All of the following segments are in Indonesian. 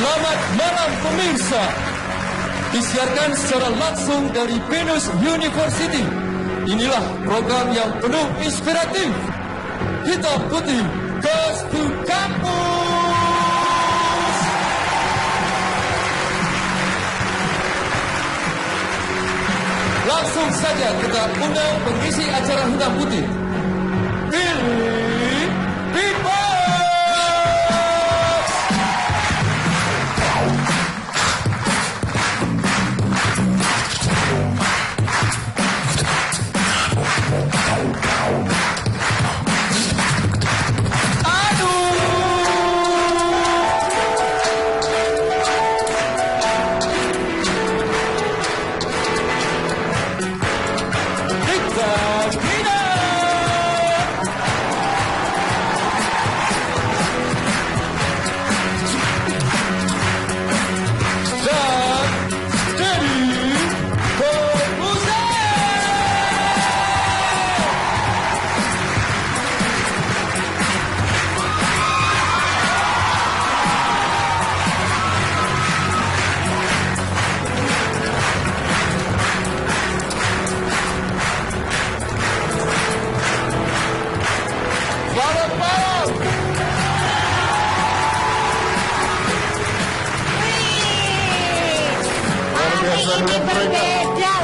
Selamat malam pemirsa. Disiarkan secara langsung dari Venus University. Inilah program yang penuh inspiratif. Hitam Putih Goes to Campus. Langsung saja kita undang pengisi acara Hitam Putih, Billy Beatbox.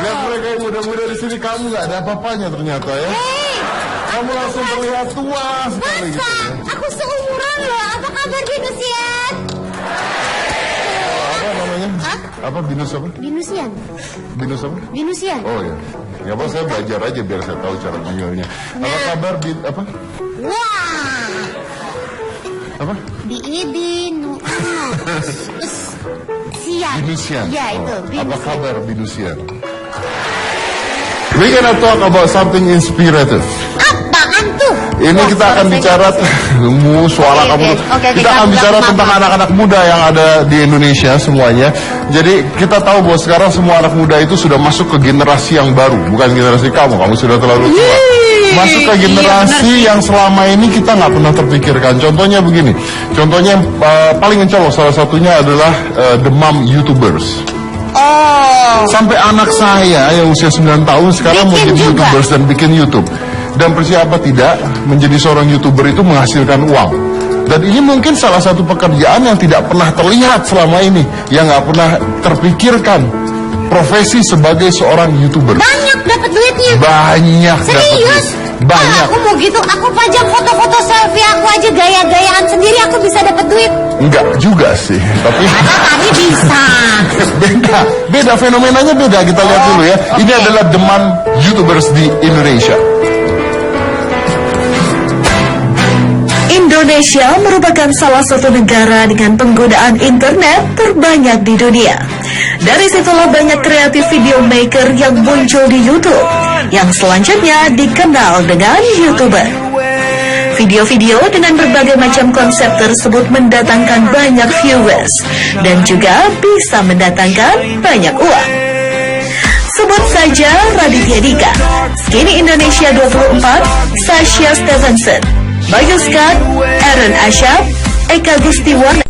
Lihat mereka yang muda-muda di sini, kamu nggak ada apa-apanya ternyata ya. Kamu langsung terlihat tua sekali gitu ya. Aku seumuran loh. Apa kabar Binusian? Apa namanya? Hah? Apa Binus apa? Binusian. Binus apa? Binusian. Oh ya. Ya apa, saya belajar aja biar saya tahu cara manggilnya. Apa kabar apa? Wah. Apa? Binu. Sian. Binusian. Ya itu. Oh, apa kabar Binusian? We gonna talk about something inspirative. Apaan tuh? Ini kita akan bicara suara kamu. Kita akan bicara tentang anak-anak muda yang ada di Indonesia semuanya. Jadi kita tahu bahwa sekarang semua anak muda itu sudah masuk ke generasi yang baru, bukan generasi kamu sudah terlalu tua. Masuk ke generasi yang selama ini kita nggak pernah terpikirkan. Contohnya begini, contohnya yang paling mencolok salah satunya adalah demam YouTubers. Sampai anak saya yang usia 9 tahun sekarang mau jadi YouTubers dan bikin YouTube. Dan percaya apa tidak, menjadi seorang YouTuber itu menghasilkan uang. Dan ini mungkin salah satu pekerjaan yang tidak pernah terlihat selama ini, yang nggak pernah terpikirkan. Profesi sebagai seorang YouTuber. Banyak dapat duitnya. Banyak. Serius? Banyak. Aku mau gitu. Aku pajang foto-foto selfie aku aja gaya-gayaan sendiri. Aku bisa dapat duit. Enggak juga sih. Tapi tadi bisa. Beda fenomenanya beda. Kita lihat dulu ya. Ini adalah demam YouTubers di Indonesia. Indonesia merupakan salah satu negara dengan penggunaan internet terbanyak di dunia. Dari situlah banyak kreatif video maker yang muncul di YouTube, yang selanjutnya dikenal dengan YouTuber. Video-video dengan berbagai macam konsep tersebut mendatangkan banyak viewers dan juga bisa mendatangkan banyak uang. Sebut saja Raditya Dika, Skinny Indonesia 24, Sasha Stevenson, Bayu Scott, Aaron Asyaf, Eka Gustiwan,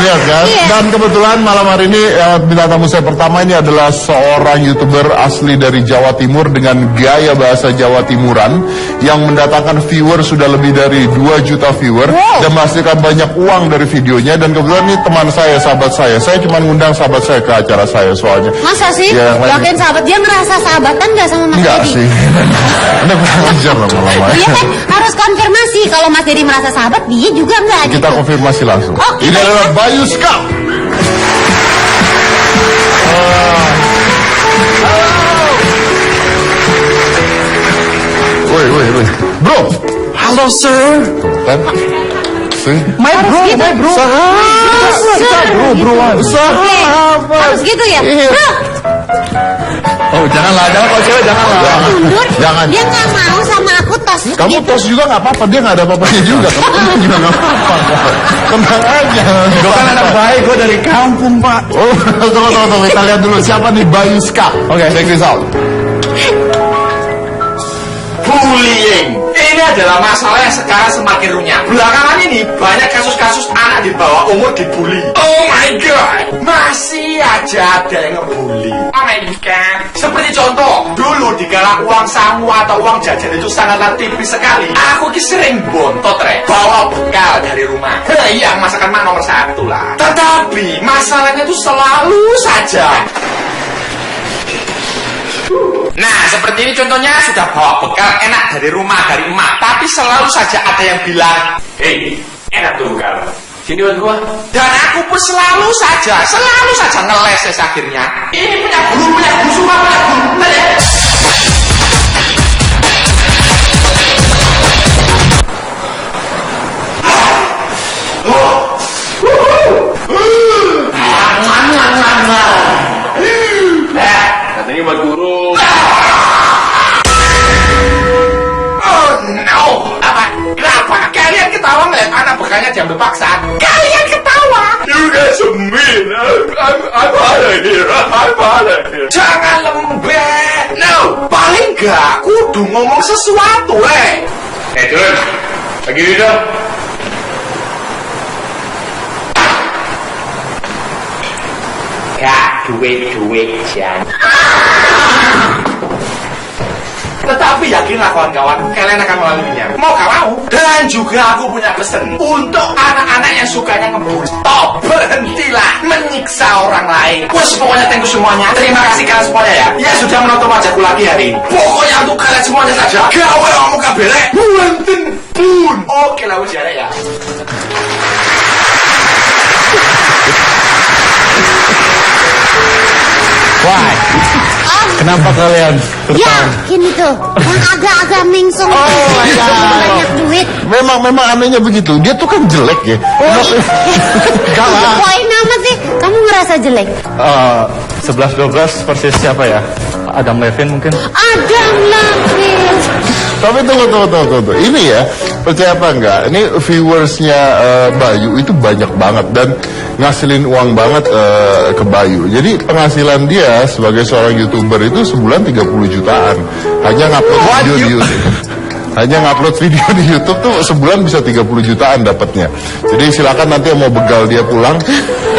lihat kan? Iya. Dan kebetulan malam hari ini bintang tamu saya pertama ini adalah seorang YouTuber asli dari Jawa Timur dengan gaya bahasa Jawa Timuran yang mendatangkan viewer sudah lebih dari 2 juta viewer dan menghasilkan banyak uang dari videonya. Dan kebetulan ini teman saya, sahabat saya. Saya cuma ngundang sahabat saya ke acara saya soalnya. Masa sih? Ya, yakin sahabat dia merasa sahabatan nggak sama Mas Dedi? Enggak sih. Anda kurang ajar lama-lama. Iya kan harus konfirmasi kalau Mas Dedi merasa sahabat, dia juga enggak. Kita gitu. konfirmasi langsung. Oke, ini adalah Bayu Scott. Woi, bro. Halo, sir. Kan? My bro. Sahabat. Harus gitu ya? Bro. Oh, janganlah kalau cewek janganlah. Mundur. Jangan. Dia nggak mau sama aku tos. Kamu tos juga nggak apa-apa, dia nggak ada apa-apanya juga. Kamu juga nggak apa-apa. Tenang aja. Gue kan anak baik, gue dari kampung, Pak. Oh, tunggu. Kita lihat dulu siapa nih Bayu Scott. Oke, check this out. bullying. Ini adalah masalah yang sekarang semakin runyam. Belakangan ini banyak kasus-kasus anak di bawah umur dibully. Oh my god, masih aja ada yang ngebully. Oh my god. Seperti contoh, dulu dikala uang samu atau uang jajan itu sangatlah tipis sekali. Aku sering bontot bawa bekal dari rumah. Yang masakan mah nomor 1 lah. Tetapi masalahnya itu selalu saja. Nah, seperti ini contohnya sudah bawa bekal enak dari rumah, dari emak. Tapi selalu saja ada yang bilang, hei, enak tuh bekal. Sini buat gua. Dan aku pun selalu saja ngeles akhirnya. Ini punya guru semua punya guru. Katanya buat guru. Oh no, kenapa? Kalian ketawa ngeliat anak bekalnya diambil paksa? Kalian ketawa? You guys are mean. I'm out of here. Jangan lembek. No, paling gak kudu ngomong sesuatu, Jun, lagi dong. Gak duit Jan. Tetapi yakinlah kawan-kawan, kalian akan melaluinya. Mau gak mau. Dan juga aku punya pesan untuk anak-anak yang sukanya ngebully. Stop, berhentilah menyiksa orang lain. Wes pokoknya thank you semuanya. Terima kasih kalian semuanya ya. Ya sudah menonton wajahku lagi hari ini. Pokoknya untuk kalian semuanya saja. Gawe kamu kabelek. Buanten pun. Oke lah wes ya. Wah, kenapa kalian Ya, tertawa? ini tuh yang agak-agak mengsong. Banyak duit. Memang anehnya begitu. Dia tuh kan jelek ya. Enggak lah. Poin apa sih? Kamu ngerasa jelek? 11-12 persis siapa ya? Adam Levine mungkin? Adam Levine. Tapi tunggu. Ini ya, percaya apa enggak? Ini viewersnya Bayu itu banyak banget dan ngasilin uang banget ke Bayu. Jadi penghasilan dia sebagai seorang YouTuber itu sebulan 30 jutaan. Hanya ngupload video di YouTube. Hanya ngupload video di YouTube tuh sebulan bisa 30 jutaan dapatnya. Jadi silakan nanti yang mau begal dia pulang.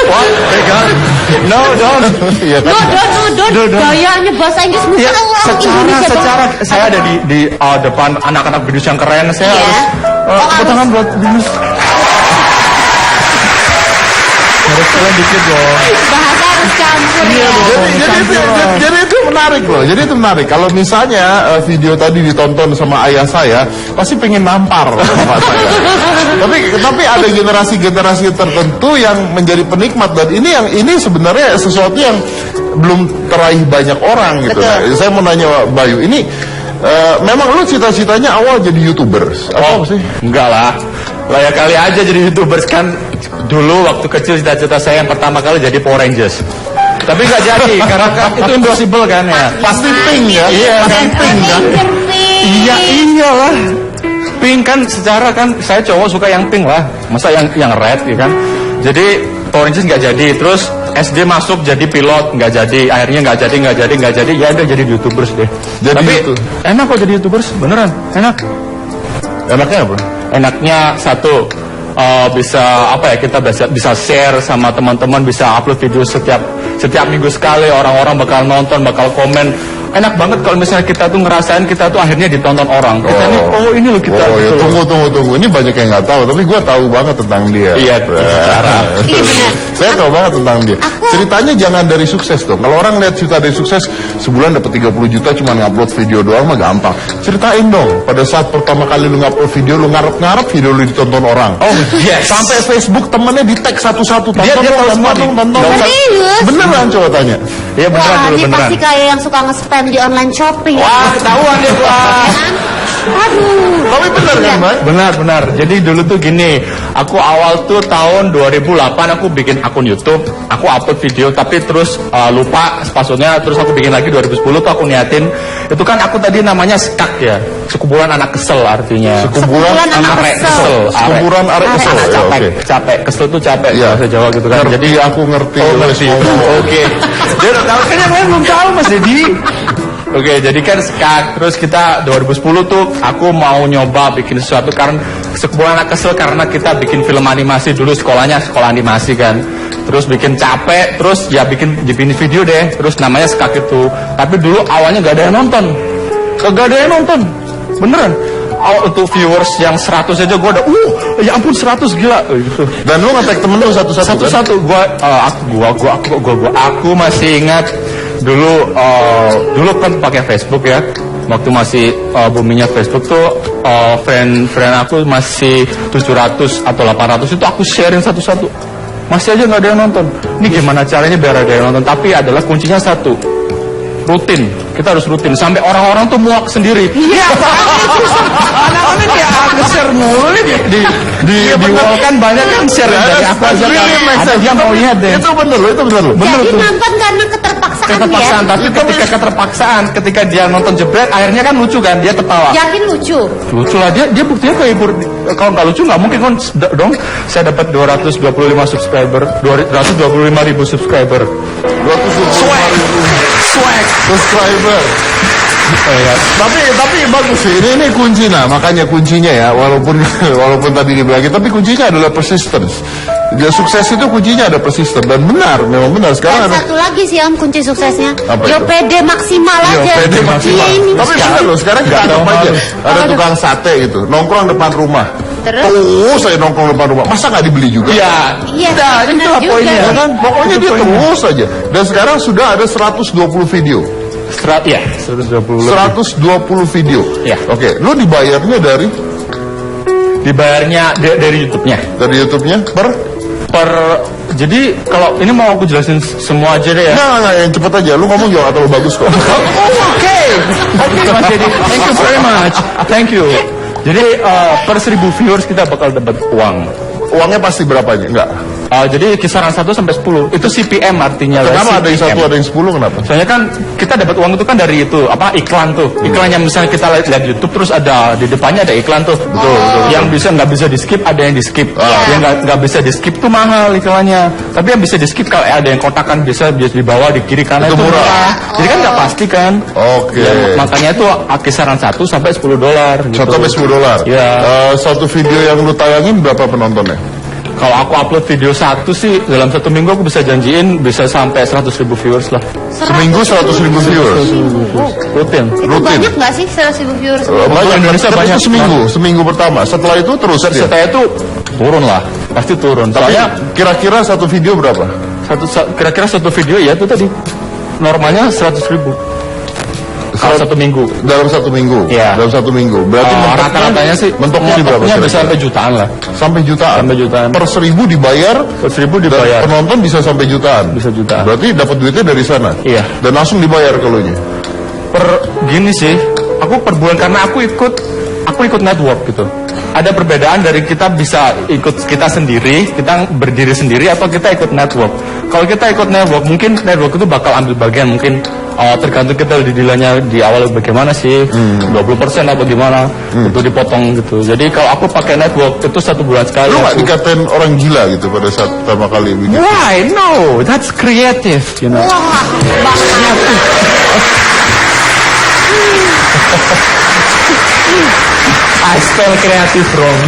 What? Begal? No, don't. Iya kan? Don't. Gayanya bahasa Inggris mesti Ya, orang Indonesia secara banget. saya ada di depan anak-anak bidus yang keren, saya Iya. harus tepuk tangan buat bidus. Harus keren dikit loh. Bahasa harus campur ya. Jadi itu menarik loh. Jadi itu menarik. Kalau misalnya video tadi ditonton sama ayah saya, pasti pengen nampar bapak saya. Tapi ada generasi-generasi tertentu yang menjadi penikmat dan ini sebenarnya sesuatu yang belum teraih banyak orang gitu. Nah, saya mau nanya Bayu, ini memang lu cita-citanya awal jadi YouTuber atau apa sih? Enggak lah. Layak kali aja jadi YouTubers kan. Dulu waktu kecil cita-cita saya yang pertama kali jadi Power Rangers. Tapi nggak jadi karena kan itu impossible kan ya. Pasti pink ya? Iya kan pink kan. Iya iyalah. Pink kan secara kan saya cowok suka yang pink lah. Masa yang red ya kan. Jadi Power Rangers nggak jadi. Terus SD masuk jadi pilot nggak jadi. Akhirnya nggak jadi. Ya udah jadi YouTubers deh. Jadi tapi itu. enak kok jadi YouTubers beneran enak. Enaknya apa? Enaknya satu bisa apa ya, kita bisa share sama teman-teman, bisa upload video setiap minggu sekali, orang-orang bakal nonton, bakal komen. Enak banget kalau misalnya kita tuh ngerasain kita tuh akhirnya ditonton orang. Kita nih, ini loh kita. Oh ya, gitu loh. tunggu. Ini banyak yang nggak tahu, tapi gue tahu banget tentang dia. Iya, cara. Saya tahu banget tentang dia. Ceritanya jangan dari sukses dong. Kalau orang lihat cerita dari sukses, sebulan dapat 30 juta cuma ngupload video doang mah gampang. Ceritain dong, pada saat pertama kali lu ngupload video, lu ngarep-ngarep video lu ditonton orang. Oh yes. Sampai Facebook temennya di tag satu-satu. Dia tahu semua tonton. Serius? Beneran coba tanya. Iya beneran Wah, dulu ini beneran. pasti kayak yang suka nge-spam di online shopping. Wah, ketahuan deh gua. Aduh. Tapi bener kan, Mas? Benar. Jadi dulu tuh gini, aku awal tuh tahun 2008 aku bikin akun YouTube, aku upload video tapi terus lupa passwordnya, terus aku bikin lagi 2010 tuh aku niatin. Itu kan aku tadi namanya skak ya, sekumpulan anak kesel artinya. Sekumpulan anak Arek kesel. Sekumpulan arek kesel. Anak Ya, capek, oke. capek, kesel tuh capek Iya. bahasa Jawa gitu kan. Jadi aku ngerti. Oh, Lu ngerti. ngomong. Oke. Dia udah tahu kan yang lain belum tahu Mas Dedi. Oke, jadi kan terus kita 2010 tuh aku mau nyoba bikin sesuatu karena sebuah anak kesel karena kita bikin film animasi dulu sekolahnya sekolah animasi kan. Terus bikin capek, terus ya bikin video deh. Terus namanya Skak itu. Tapi dulu awalnya nggak ada yang nonton. Kagak ada yang nonton. Beneran. Untuk viewers yang 100 aja gue udah ya ampun 100 gila gitu. Dan lu nge-tag temen lu satu-satu kan? Aku masih ingat dulu kan pakai Facebook ya. Waktu masih boomingnya Facebook tuh friend aku masih 700 atau 800 itu aku sharing satu-satu. Masih aja nggak ada yang nonton. Ini gimana caranya biar ada yang nonton? Tapi adalah kuncinya satu. Rutin, kita harus rutin sampai orang-orang tuh muak sendiri. Iya, anak-anak ya nge-share mulu nih di wall kan banyak kan share dari apa aja kan. Ada dia mau lihat deh. Itu bener loh. Jadi nonton karena keterpaksaan ya? Tapi ketika dia nonton jebret, akhirnya kan lucu kan, dia tertawa. Yakin lucu? Lucu lah, dia buktinya kehibur. Kalau nggak lucu nggak mungkin kan dong. Saya dapat 225 subscriber, 225.000 subscriber. Swag subscriber. Tapi bagus sih. Ini kunci, nah makanya kuncinya ya, walaupun tadi dibilangin, tapi kuncinya adalah persistence. Ya, sukses itu kuncinya ada persisten dan memang benar sekarang. Dan satu lagi sih Om kunci suksesnya. Apa Yo itu? pede maksimal Yo, aja. pede maksimal. Iya, ini Tapi benar loh, sekarang kita anggap aja ada tukang sate gitu, nongkrong depan rumah. Terus saya nongkrong depan rumah, masa nggak dibeli juga? Iya. Iya, Nah, benar itulah juga. poinnya. Ya kan? Pokoknya dia terus aja. Dan sekarang sudah ada 120 video. 120 video. Iya. Oke, lu dibayarnya dari Dibayarnya dari YouTube-nya. Dari YouTube-nya Jadi kalau ini mau aku jelasin semua aja deh ya. Nah, yang cepet aja. Lu ngomong juga atau bagus kok. Oke, Mas Dedi. Thank you very much. Thank you. Jadi per 1000 viewers kita bakal dapat uang. Uangnya pasti berapanya? Enggak. Jadi kisaran 1 sampai 10. Itu CPM artinya. Kenapa ada yang CPM. 1 ada yang 10 kenapa? Soalnya kan kita dapat uang itu kan dari itu iklan tuh. Iklan yang misalnya kita lihat YouTube terus ada di depannya ada iklan tuh. Betul. Yang nggak bisa di skip ada yang di skip. Yang nggak bisa di skip tuh mahal iklannya. Tapi yang bisa di skip kalau ada yang kotakan bisa di bawah di kiri kanan Itu murah. Jadi kan nggak pasti kan. Oke. Ya, makanya itu kisaran 1 sampai $10 gitu. 1 sampai $10. Iya. Satu video yang lu tayangin berapa penontonnya? Kalau aku upload video satu sih dalam 1 minggu aku bisa janjiin bisa sampai 100.000 viewers lah. Seminggu 100.000 viewers. Rutin. Itu banyak nggak sih 100.000 viewers? Banyak. Indonesia Tapi banyak. itu seminggu pertama. Setelah itu terus dia. Setelah itu turun lah, pasti turun. Tapi Soalnya kira-kira satu video berapa? kira-kira satu video ya itu tadi normalnya 100.000 kalau 1 minggu. Dalam 1 minggu. Iya. Dalam 1 minggu. Berarti Rata-ratanya sih mentoknya di berapa? bisa kira-kira? sampai jutaan lah. Sampai jutaan. Sampai jutaan. Per 1000 dibayar. Per 1000 dibayar. Penonton bisa sampai jutaan. Bisa jutaan. Berarti dapat duitnya dari sana. Iya. Dan langsung dibayar kalau nya. Gini sih, aku per bulan karena aku ikut network gitu. Ada perbedaan dari kita bisa ikut kita sendiri, kita berdiri sendiri atau kita ikut network. Kalau kita ikut network, mungkin network itu bakal ambil bagian mungkin tergantung kita dealnya di awal bagaimana sih, 20% atau gimana, itu dipotong gitu. Jadi kalau aku pakai network itu 1 bulan sekali. Lu nggak aku- dikatain orang gila gitu pada saat pertama kali bikin? Why? No, that's creative, you know. Wah, banget. I spell creative wrong.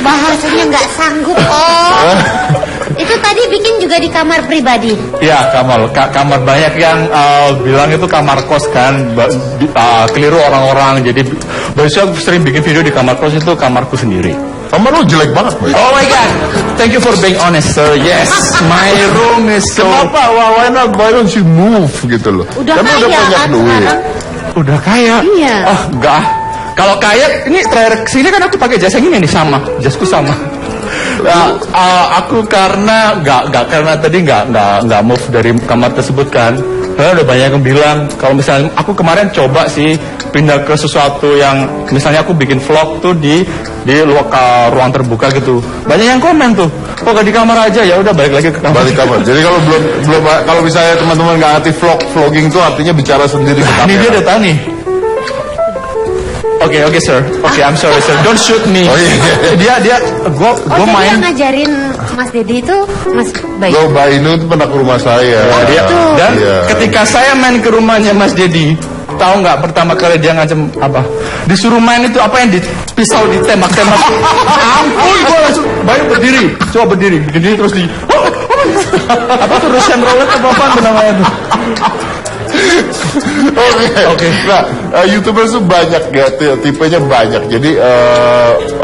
Bahasanya nggak sanggup Om. Itu tadi bikin juga di kamar pribadi. Ya, kamar banyak yang bilang itu kamar kos kan, keliru orang-orang. Jadi biasanya aku sering bikin video di kamar kos itu kamarku sendiri. Kamar lu jelek banget, Boy. Oh my god, thank you for being honest, sir. Yes, my room is so. Kenapa? Why not? Why don't you move gitu loh? Udah Karena kaya banyak kan duit. sekarang. Udah kaya? Iya. Oh enggak. Kalau kaya, ini terakhir kesini kan aku pakai jas yang ini nih sama, jasku sama. Aku karena karena tadi nggak move dari kamar tersebut kan. Karena udah banyak yang bilang kalau misalnya aku kemarin coba sih pindah ke sesuatu yang misalnya aku bikin vlog tuh di ruang terbuka gitu. Banyak yang komen tuh, kok gak di kamar aja, ya udah balik lagi ke kamar. Balik kamar. Jadi kalau belum kalau misalnya teman-teman nggak ngerti vlogging itu artinya bicara sendiri ke Ini dia kamera. udah tahu nih. Oke, sir. Oke, I'm sorry, sir. Don't shoot me. Oh, iya. Dia, gua Jadi main. yang ngajarin Mas Dedi itu Mas Bayu. Lo Mbak Inu itu pernah ke rumah saya. Dia, dan Iya. ketika saya main ke rumahnya Mas Dedi, tahu nggak pertama kali dia ngancem apa? Disuruh main itu apa yang di pisau ditembak-tembak. Ampun, gue langsung Bayu berdiri, coba berdiri terus di apa tuh Russian roulette apa apaan namanya tuh? Oke. Nah, YouTubers tuh banyak ya, tipenya banyak. Jadi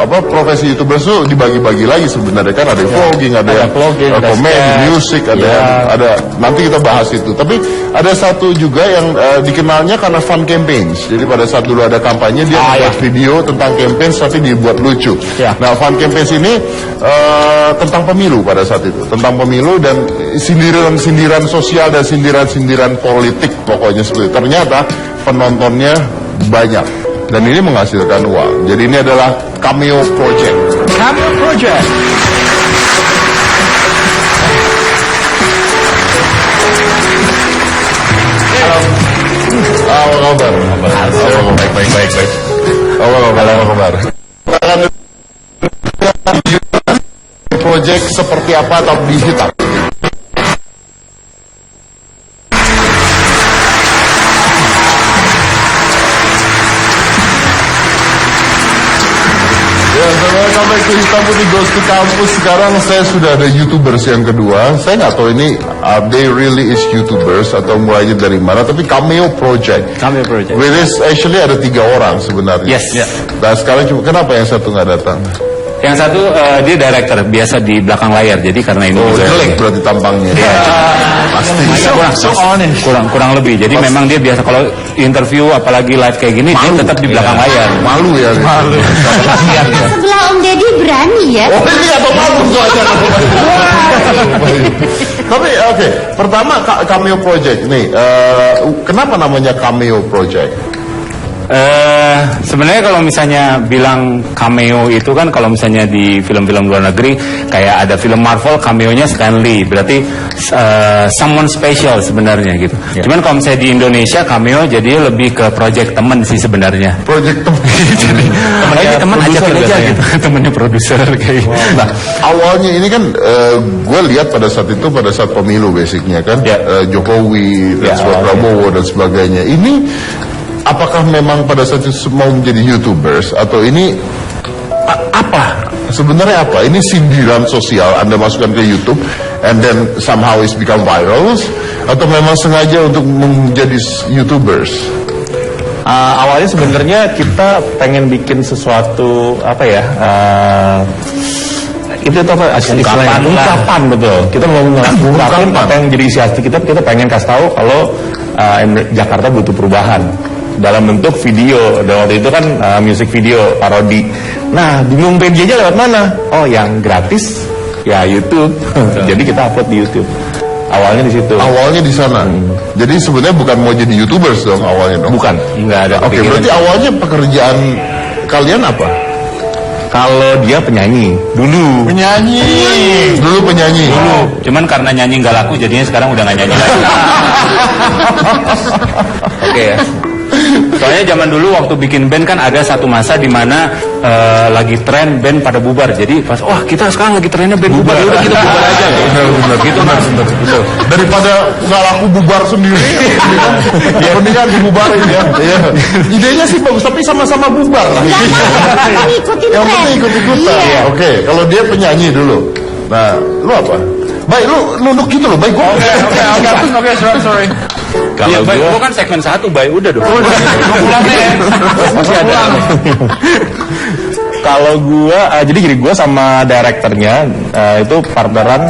profesi YouTubers tuh dibagi-bagi lagi sebenarnya kan, ada vlogging, ada vlogging, ada komedi, sketch. musik, ada nanti kita bahas itu. Tapi ada satu juga yang dikenalnya karena fun campaigns. Jadi pada saat dulu ada kampanye dia membuat video tentang campaign tapi dibuat lucu. Ya. Nah, fun campaigns ini tentang pemilu pada saat itu, tentang pemilu dan sindiran-sindiran sosial dan sindiran-sindiran politik pokoknya seperti itu. Ternyata penontonnya banyak dan ini menghasilkan uang. Jadi ini adalah Cameo Project. Cameo Project. Apa kabar? Baik. Apa kabar? Project seperti apa atau digital? Ya, sampai ke Hitam Putih Goes to Campus. Sekarang saya sudah ada YouTubers yang kedua. Saya nggak tahu ini they really is YouTubers atau mulainya dari mana. Tapi Cameo Project. Cameo Project. Which is actually ada 3 orang sebenarnya. Yes. Yeah. Nah sekarang cuma kenapa yang satu nggak datang? Yang satu dia director, biasa di belakang layar. Jadi karena ini Oh juga jelek berarti tampangnya. pasti kurang lebih. Jadi memang dia biasa kalau interview apalagi live kayak gini dia tetap di belakang layar. Malu ya. Malu. Sebelah Om Deddy berani ya. Oh ini atau malu tuh aja. Tapi oke, pertama Cameo Project nih. Kenapa namanya Cameo Project? Sebenarnya kalau misalnya bilang cameo itu kan kalau misalnya di film-film luar negeri kayak ada film Marvel cameonya Stan Lee, berarti someone special sebenarnya gitu. Cuman kalau misalnya di Indonesia cameo jadi lebih ke project temen sih sebenarnya. Project temen. Jadi temen ajakin aja gitu, temennya produser kayak. Nah awalnya ini kan gue lihat pada saat pemilu basicnya kan Jokowi dan Prabowo dan sebagainya. Ini apakah memang pada saat itu mau menjadi YouTubers atau ini apa? Sebenarnya apa? Ini sindiran sosial Anda masukkan ke YouTube and then somehow it's become viral atau memang sengaja untuk menjadi YouTubers? Awalnya sebenarnya kita pengen bikin sesuatu apa ya? Itu apa? Ungkapan betul. Kita mau mengungkapkan apa yang jadi isi hati kita. Kita pengen kasih tahu kalau Jakarta butuh perubahan dalam bentuk video. Dan waktu itu kan music video parodi. Nah, bingung media lewat mana? Oh, yang gratis ya YouTube. Jadi kita upload di YouTube. Awalnya di situ. Awalnya di sana. Jadi sebenarnya bukan mau jadi YouTubers dong awalnya dong. Bukan, nggak ada. Oke, berarti awalnya pekerjaan kalian apa? Kalau dia penyanyi dulu. Dulu penyanyi. Cuman karena nyanyi nggak laku jadinya sekarang udah nggak nyanyi lagi. Oke ya. Soalnya zaman dulu waktu bikin band kan ada satu masa di mana lagi tren band pada bubar. Jadi pas wah kita sekarang lagi trennya band bubar, ya udah kita bubar aja. Benar, gitu mas. Betul. Daripada nggak laku bubar sendiri, ya mendingan dibubarin ya. Idenya sih bagus, tapi sama-sama bubar lah. Jangan ikutin Yang tren. penting ikut-ikutan. Iya. Oke, kalau dia penyanyi dulu. Nah, lu apa? Baik, lu nunduk gitu loh. Baik, gua. Oke, sorry. Kalau gua kan segmen 1, Bay, udah dong. Masih ada. Kalau gua, jadi gini, gua sama direkturnya itu partneran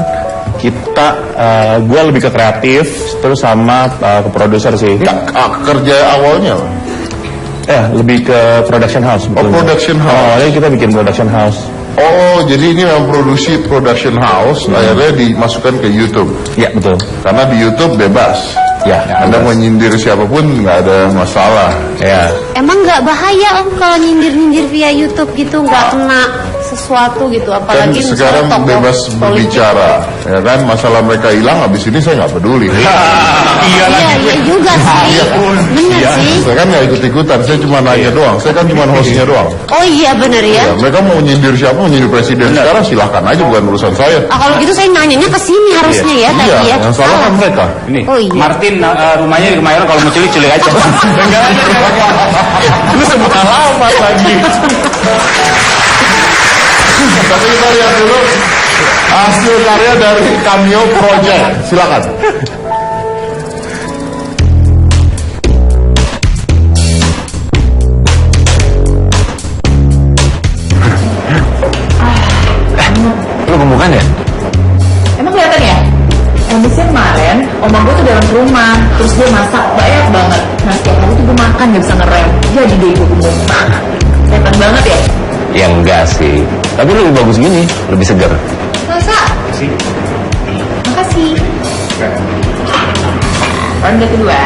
kita. Gua lebih ke kreatif, terus sama ke produser sih. Kerja awalnya. Lebih ke production house. Production house. Awalnya kita bikin production house. Oh, jadi ini memang production house, akhirnya dimasukkan ke YouTube. Ya betul. Karena di YouTube bebas. Ya. Anda mau nyindir siapapun nggak ada masalah. Ya. Emang nggak bahaya Om kalau nyindir-nyindir via YouTube gitu, nggak kena sesuatu gitu, Kan apalagi sekarang misalnya tokoh bebas politik. berbicara, ya kan? Masalah mereka hilang, habis ini saya nggak peduli. Iya juga sih. Bener sih? Saya kan nggak ikut-ikutan, saya cuma nanya doang. Saya kan cuma hostnya doang. Oh iya bener ya. Ya, mereka mau nyindir siapa, mau nyindir presiden sekarang silahkan aja, bukan urusan saya. Kalau gitu saya nanyanya ke sini harusnya ya tadi Iya, ya. yang salah kan mereka. Ini Oh iya. Martin rumahnya di Kemayoran, kalau mau culik aja. Enggak aja. Lu sebut alamat lagi. Tapi kita lihat dulu hasil karya dari Cameo Project. Silakan. Lu gemukan ya? Emang kelihatan ya? Habisnya kemarin, oma gue tuh dalam rumah, terus dia masak banyak banget. Nah setiap hari tuh gue makan gak bisa ngerem. Jadi deh gue gemuk. Kelihatan banget ya? Ya enggak sih. Tapi lu lebih bagus gini, lebih segar. Masa? Makasih. Ronde kedua.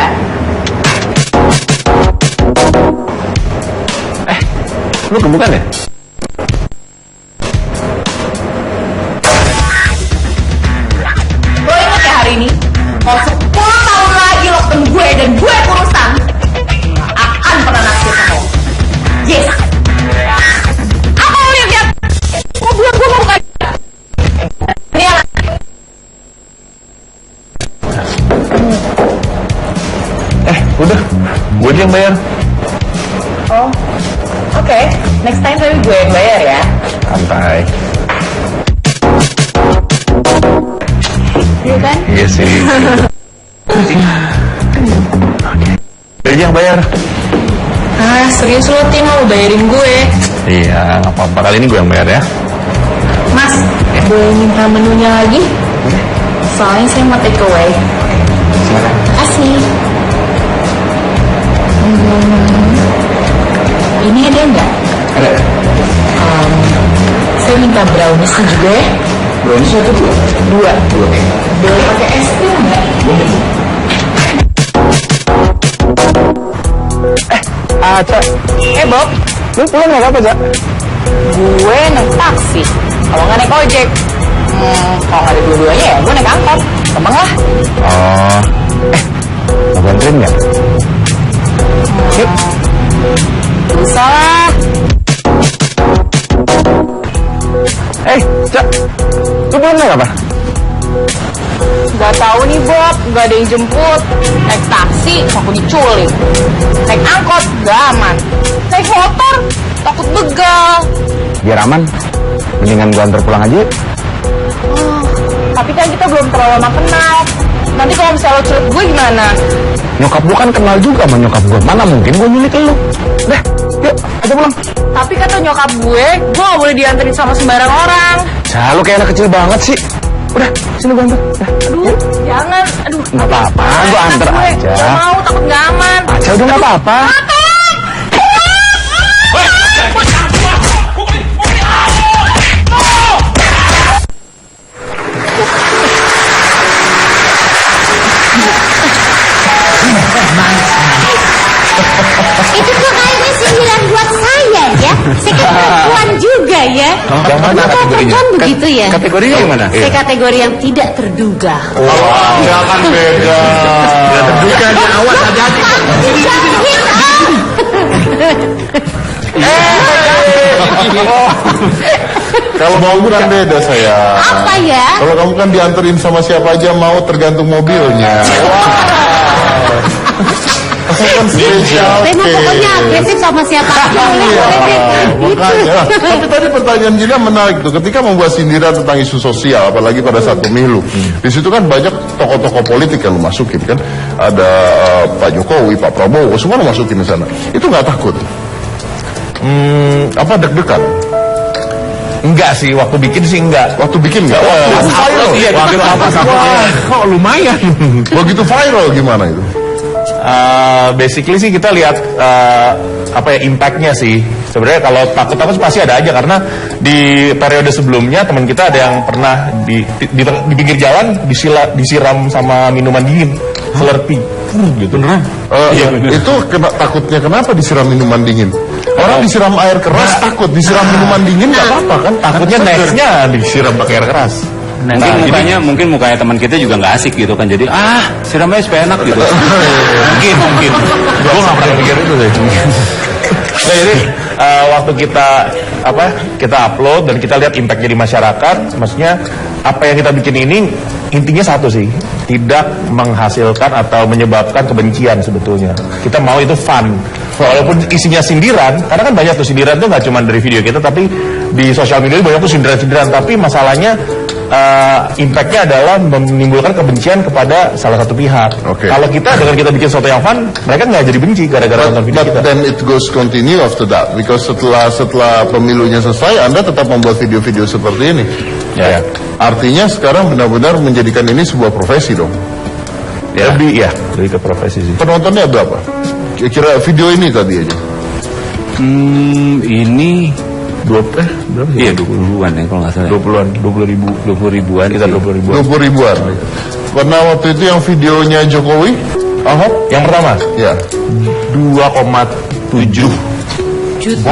Lu gemukan ya? Lo inget ya hari ini? Kalau 10 tahun lagi lo ketemu gue dan gue kurusan, gak akan pernah naksir sama lo. Yes. Apa lo lihat-lihat? Mau buat gue mau bukan? Ini ya. Udah, gue aja yang bayar. Oh, oke. Next time tapi gue yang bayar ya. Santai. Iya kan? Iya sih. Gue aja yang bayar. Ah, serius lo Tim, mau bayarin gue. Iya, nggak apa-apa, kali ini gue yang bayar ya. Mas, boleh minta menunya lagi? Soalnya saya mau take away. Kasih. Ini ada enggak? Ada. Saya minta brownies juga ya. Brownies satu dua. Dua. Boleh pakai es krim enggak? Aca, Bob, lu pulang naik apa, Cak? gue naik taksi. Kalau nggak naik ojek. Kalau nggak ada dua-duanya ya gue naik angkot. Gampang lah. Oh, mau bantuin nggak? Yuk. Bisa lah. Cak, lu pulang naik apa? Gak tahu nih Bob, gak ada yang jemput. Naik taksi, takut diculik. Naik angkot, gak aman. Naik motor, takut begal. Biar aman, mendingan gua antar pulang aja. Tapi kan kita belum terlalu lama kenal. Nanti kalau misalnya lo culik gue gimana? Nyokap gua kan kenal juga sama nyokap gua. Mana mungkin gua nyulik lu? Deh, yuk, aja pulang. Tapi kata nyokap gue gak boleh dianterin sama sembarang orang. Cak, lu kayak anak kecil banget sih. Udah, sini gua antar. Aduh, jangan. Aduh, Nggak apa-apa, gua anter gue. aja. Gak mau, takut gak aman. Aca udah nggak apa-apa. Itu tuh kayaknya sindiran buat saya ya. Saya kan perempuan juga ya. Yang mana Kenapa kategorinya? perempuan begitu ya? Kategorinya yang mana? Saya kategori yang tidak terduga. Wah, jangan beda. Terduga di awal aja. Kalau mau kan beda saya. Apa ya? Kalau kamu kan dianterin sama siapa aja mau, tergantung mobilnya. Saya kan spesial. Saya mau pokoknya agresif sama siapa aja. Makanya. Tapi tadi pertanyaan Gina menarik tuh. Ketika membuat sindiran tentang isu sosial, apalagi pada saat pemilu, di situ kan banyak tokoh-tokoh politik yang lu masukin kan. Ada Pak Jokowi, Pak Prabowo, semua lu masukin di sana. Itu nggak takut? Apa deg-degan? Enggak sih, waktu bikin sih enggak. Waktu bikin nggak? Waktu viral. Iya, waktu kok lumayan. Begitu viral gimana itu? Basically sih kita lihat apa ya impactnya sih. Sebenarnya kalau takut-takut pasti ada aja, karena di periode sebelumnya teman kita ada yang pernah di pinggir jalan disiram sama minuman dingin, Slurpee, gitu. Beneran? Itu takutnya kenapa disiram minuman dingin? Orang disiram air keras takut, disiram minuman dingin nggak apa-apa kan? Takutnya nextnya disiram pakai air keras. Mungkin mukanya teman kita juga nggak asik gitu kan, jadi siram aja supaya enak gitu. mungkin Gue nggak sih. Nah, jadi waktu kita upload dan kita lihat impactnya di masyarakat, maksudnya apa yang kita bikin ini intinya satu sih, tidak menghasilkan atau menyebabkan kebencian sebetulnya. Kita mau itu fun, walaupun isinya sindiran, karena kan banyak tuh sindiran tuh nggak cuma dari video kita, tapi di sosial media banyak tuh sindiran-sindiran. Tapi masalahnya impactnya adalah menimbulkan kebencian kepada salah satu pihak. Kalau kita dengan kita bikin sesuatu yang fun, mereka nggak jadi benci gara-gara nonton video kita. Then it goes continue after that, because setelah pemilunya selesai, Anda tetap membuat video-video seperti ini. Ya. Artinya sekarang benar-benar menjadikan ini sebuah profesi dong. Ya. Lebih ke profesi sih. Penontonnya berapa? Kira-kira video ini tadi aja. Ini berapa sih? Iya 20-an ya kalau nggak salah. 20 ribuan. Kita 20 ribuan. 20 ribuan. Karena waktu itu yang videonya Jokowi, Ahok, yang pertama, ya 2,7 juta.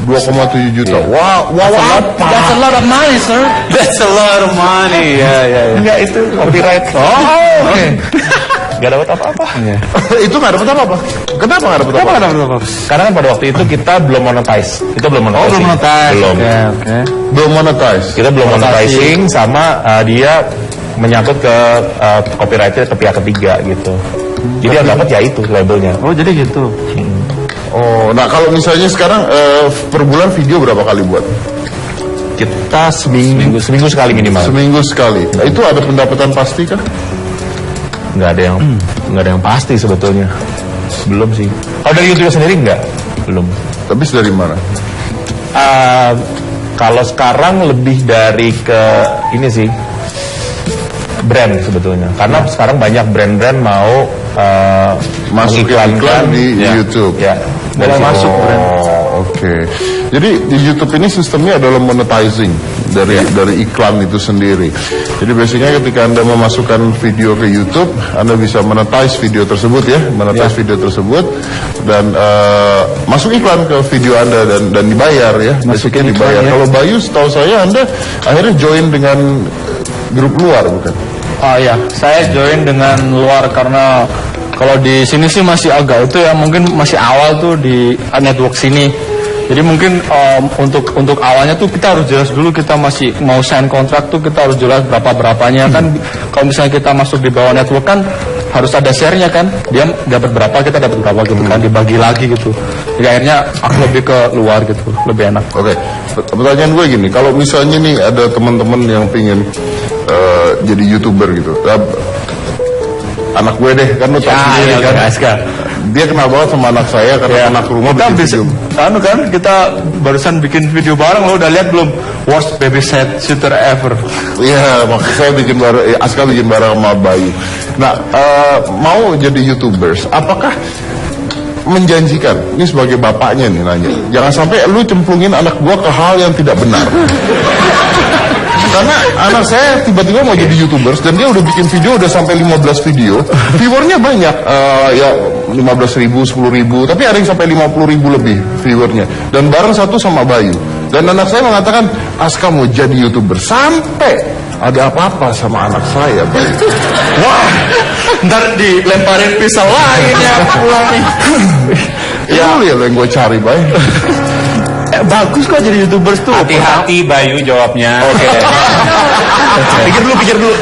2,7 juta. Wow. That's a lot of money, sir. That's a lot of money. Ya. Enggak, itu copyright. Oke. Gak dapat apa-apa. Itu nggak dapat apa-apa. Kenapa nggak dapat apa-apa? Karena kan pada waktu itu kita belum monetize. Kita belum monetize. Belum monetize. Belum monetize. Kita belum monetizing sama dia menyangkut ke copyrightnya ke pihak ketiga gitu. Jadi yang dapat ya itu labelnya. Oh, jadi gitu. Oh, nah kalau misalnya sekarang per bulan video berapa kali buat? Kita seminggu sekali minimal. Seminggu sekali. Nah, itu ada pendapatan pasti kan? Nggak ada yang pasti sebetulnya. Belum sih. Kalau dari YouTube sendiri belum. Tapi dari mana? Kalau sekarang lebih dari ke ini sih, brand sebetulnya. Karena sekarang banyak brand-brand mau masuk iklan di YouTube. Ya. Mulai masuk brand. Oke. Jadi di YouTube ini sistemnya adalah monetizing dari iklan itu sendiri. Jadi biasanya ketika Anda memasukkan video ke YouTube, Anda bisa monetize video tersebut ya, video tersebut dan masuk iklan ke video Anda dan dibayar ya. Basicnya dibayar. Kalau Bayu, setahu saya Anda akhirnya join dengan grup luar bukan? Oh ya, saya join dengan luar karena kalau di sini sih masih agak itu ya, mungkin masih awal tuh di network sini. Jadi mungkin untuk awalnya tuh kita harus jelas dulu, kita masih mau sign kontrak tuh kita harus jelas berapanya kan. Kalau misalnya kita masuk di bawah network kan harus ada share-nya kan. Dia dapat berapa, kita dapat berapa gitu kan, dibagi lagi gitu. Jadi akhirnya aku lebih ke luar gitu, lebih enak. Oke. Pertanyaan gue gini, kalau misalnya nih ada teman-teman yang pingin jadi YouTuber gitu. Anak gue deh, kan lu tahu sendiri kan. Dia kenal banget sama anak saya karena anak rumah bikin video. Kita barusan bikin video bareng, lo udah lihat belum? Worst babysitter ever. Iya, maksud saya bikin bareng, Aska bikin bareng sama Bayu. Nah, mau jadi YouTubers, apakah menjanjikan? Ini sebagai bapaknya nih nanya. Jangan sampai lu cemplungin anak gua ke hal yang tidak benar. Karena anak saya tiba-tiba mau jadi YouTubers dan dia udah bikin video udah sampai 15 video. Viewernya banyak, ya 15.000, 10.000, tapi ada yang sampai 50.000 lebih viewernya. Dan bareng satu sama Bayu. Dan anak saya mengatakan, Aska mau jadi YouTuber sampai ada apa-apa sama anak saya, Bayu. Wah, ntar dilemparin pisau lagi nih pulang nih. Ya, yang gue cari, Bayu. Bagus kok jadi YouTubers tuh. Hati-hati Bayu jawabnya. Oke. Pikir dulu.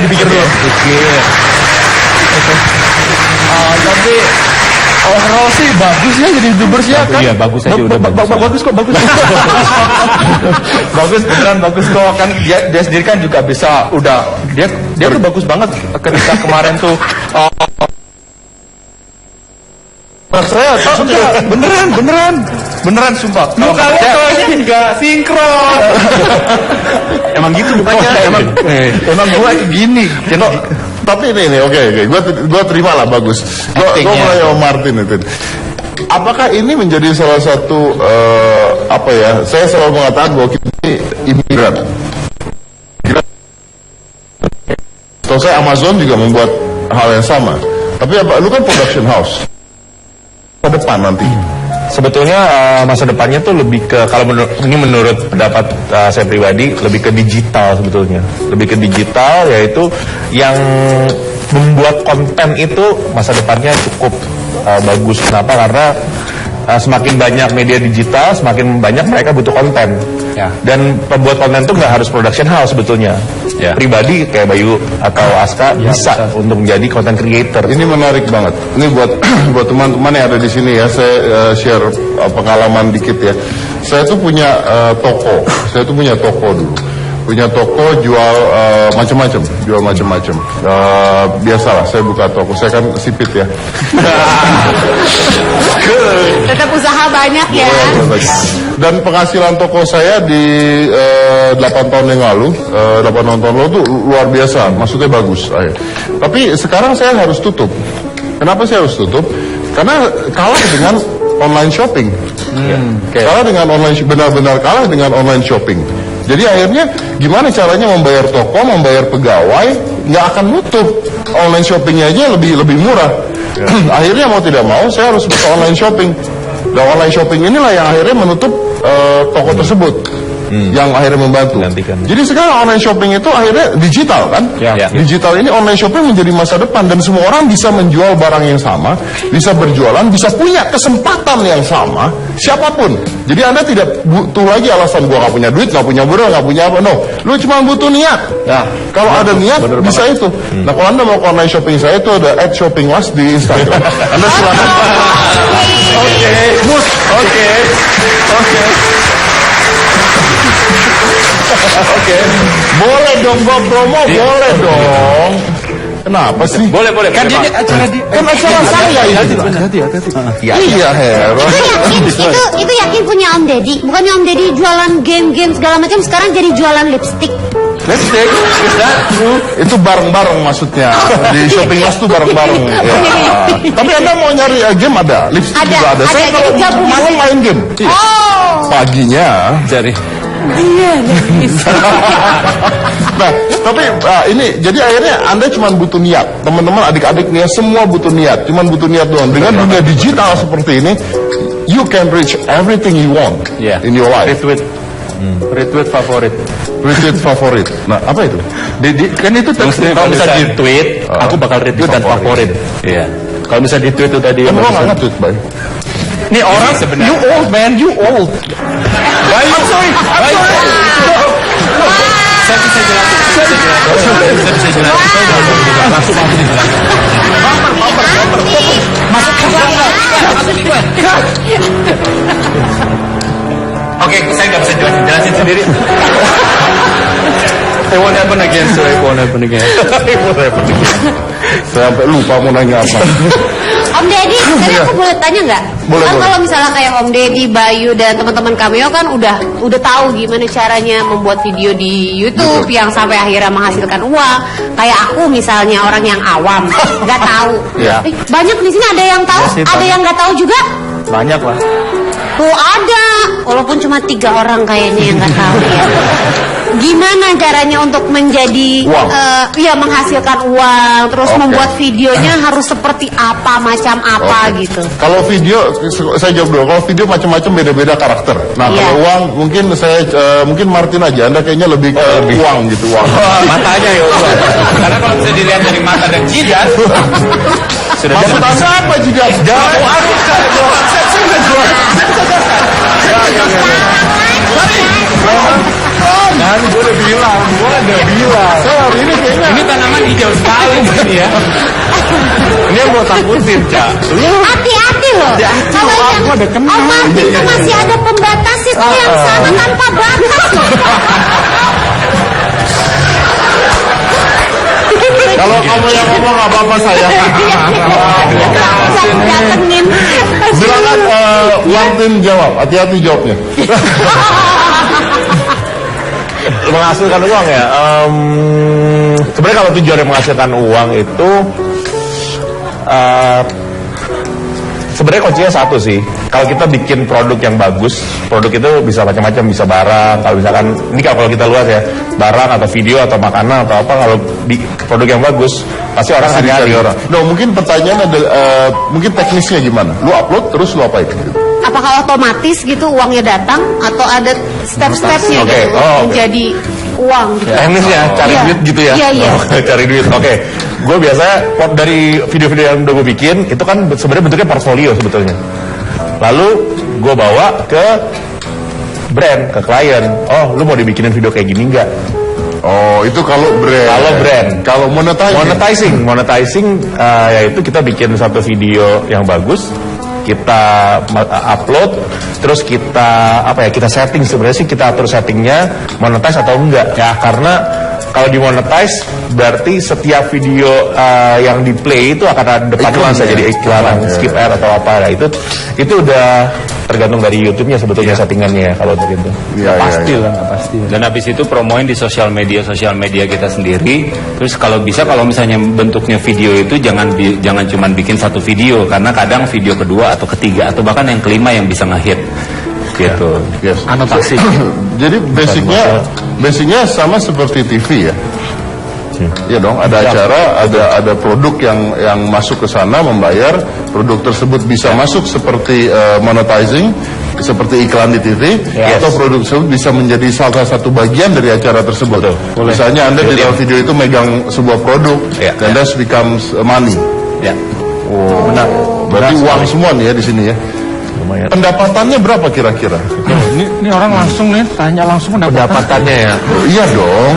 Tapi overall sih bagus ya jadi YouTubers ya kan? Iya, bagus aja udah bagus kok. bagus kok kan dia sendiri kan juga bisa dia tuh bagus banget ketika kemarin tuh saya beneran sumpah. Lu kalian enggak sinkron. Emang gitu bukannya? Emang gua gini. Tapi ini oke. Gua terima lah, bagus. Gua mulai sama Martin itu. Apakah ini menjadi salah satu saya selalu mengatakan bahwa kita ini imigran. Kalau saya Amazon juga membuat hal yang sama. Tapi lu kan production house. Ke depan nanti. Sebetulnya masa depannya tuh lebih ke, kalau menurut pendapat saya pribadi, lebih ke digital sebetulnya. Lebih ke digital, yaitu yang membuat konten itu masa depannya cukup bagus. Kenapa? Karena semakin banyak media digital, semakin banyak mereka butuh konten. Ya. Dan pembuat konten itu nggak harus production house sebetulnya. Ya. Pribadi kayak Bayu atau Aska bisa untuk menjadi content creator. Ini menarik banget. Ini buat buat teman-teman yang ada di sini ya. Saya share pengalaman dikit ya. Saya tuh punya toko. Saya tuh punya toko dulu. Punya toko jual macam-macam. Biasalah saya buka toko. Saya kan sipit ya. Tetap usaha banyak ya. Dan penghasilan toko saya di 8 tahun yang lalu, 8 tahun lalu tuh luar biasa, maksudnya bagus. Tapi sekarang saya harus tutup. Kenapa saya harus tutup? Karena kalah dengan online shopping. Kalah dengan benar-benar kalah dengan online shopping. Jadi akhirnya gimana caranya membayar toko, membayar pegawai, nggak akan nutup. Online shoppingnya aja lebih murah. Akhirnya mau tidak mau saya harus buka online shopping. Dan online shopping inilah yang akhirnya menutup toko tersebut. Yang akhirnya membantu. Jadi sekarang online shopping itu akhirnya digital kan? Digital ini online shopping menjadi masa depan dan semua orang bisa menjual barang yang sama, bisa berjualan, bisa punya kesempatan yang sama, siapapun. Jadi Anda tidak butuh lagi alasan gua nggak punya duit, nggak punya modal, nggak punya apa. No, lu cuma butuh niat. Kalau ada niat bisa itu. Nah kalau Anda mau ke online shopping saya itu ada @shoppingwas di Instagram. Anda silakan. Oke. Boleh dong gua promo, boleh dong. Kenapa sih? Boleh. Kan dia acara kan acara saya ini. Iya, Hero. Itu yakin punya Om Deddy. Bukannya Om Deddy jualan game-game segala macam, sekarang jadi jualan lipstick. Lipstick? Itu bareng-bareng maksudnya. Di Shoppingwas tuh bareng-bareng. Ya. Tapi Anda mau nyari game ada, lipstick juga ada. Saya kalau malam main game. Paginya Jadi nah, tapi ini jadi akhirnya Anda cuma butuh niat. Teman-teman, adik-adik nih semua butuh niat. Cuma butuh niat doang. Dengan dunia digital seperti ini, you can reach everything you want in your life. retweet favorit. Retweet favorit. Nah, apa itu? Kan itu kalau bisa di tweet, aku bakal retweet dan favorit. Iya. Kalau bisa di tweet itu tadi. Kamu nggak nge-tweet, Bay? Ini orang sebenarnya. You old man, you old. I'm sorry. Saya bisa jelasin. Langsung dijelaskan. Oke, saya nggak bisa jelasin sendiri. It won't happen again, sir. It won't happen again. Saya sampai lupa mau nanya apa. Om Deddy, tadi aku boleh tanya nggak? Boleh. Kalau misalnya kayak Om Deddy, Bayu dan teman-teman Cameo kan udah tahu gimana caranya membuat video di YouTube yang sampai akhirnya menghasilkan uang. Kayak aku misalnya orang yang awam, nggak tahu. Banyak di sini ada yang tahu, ada yang nggak tahu juga. Banyak lah. Tuh ada, walaupun cuma 3 orang kayaknya yang nggak tahu ya. Gimana caranya untuk menjadi menghasilkan uang, terus membuat videonya harus seperti apa, macam apa gitu. Kalau video, saya jawab dulu. Kalau video macam-macam beda-beda karakter. Nah kalau uang mungkin mungkin Martin aja. Anda kayaknya lebih uang gitu, uang. Matanya ya uang. Karena kalau bisa dilihat dari mata dan jidat. Sudah maksud Anda apa jidat? Jangan. Kan gue udah bilang. Saya hari ini kayaknya Ini tanaman hijau sekali ini ya. Ini yang gue takutin, Cak. Hati-hati loh. Kalau yang Om Martin itu masih ada pembatasnya, yang sana tanpa batas loh. kalau kamu yang ngomong nggak apa-apa saya. Datengin. Silakan Martin jawab. Hati-hati jawabnya. Menghasilkan uang ya. Sebenarnya kalau tujuannya menghasilkan uang itu sebenarnya kuncinya satu sih. Kalau kita bikin produk yang bagus, produk itu bisa macam-macam, bisa barang. Kalau misalkan ini kalau kita luas ya, barang atau video atau makanan atau apa, kalau di produk yang bagus pasti orang akan nyari orang. No, mungkin pertanyaan ada mungkin teknisnya gimana? Lu upload terus lu apain gitu? Apakah otomatis gitu uangnya datang atau ada step-stepnya gitu menjadi uang gitu? Teknisnya cari duit gitu ya. Iya. Cari duit. Oke. gue biasanya dari video-video yang udah gue bikin itu kan sebenarnya bentuknya portfolio sebetulnya. Lalu gue bawa ke brand, ke klien. Oh, lu mau dibikinin video kayak gini nggak? Oh, itu kalau brand. Kalau brand. Kalau monetizing, yaitu kita bikin satu video yang bagus, kita upload, terus kita kita setting, sebenarnya sih kita atur settingnya monetize atau enggak ya, karena kalau dimonetize berarti setiap video yang di play itu akan ada depannya bisa jadi iklan, skip ad atau apa. Nah, itu udah tergantung dari YouTube-nya sebetulnya settingannya kalau begitu. Pasti. Dan habis itu promoin di sosial media kita sendiri. Terus kalau misalnya bentuknya video itu jangan cuma bikin satu video, karena kadang video kedua atau ketiga atau bahkan yang kelima yang bisa ngehit. Gitu. Anotasi. Jadi basicnya sama seperti TV ya. Iya dong, ada acara, ada produk yang masuk ke sana membayar, produk tersebut bisa masuk seperti monetizing, seperti iklan di TV, atau produk tersebut bisa menjadi salah satu bagian dari acara tersebut. Misalnya Anda di dalam video itu megang sebuah produk, dan that becomes money. Oh, benar. Berarti uang semua nih ya di sini ya. Lumayan. Pendapatannya berapa kira-kira? Ini orang langsung nih tanya langsung pendapatannya ya. Iya dong.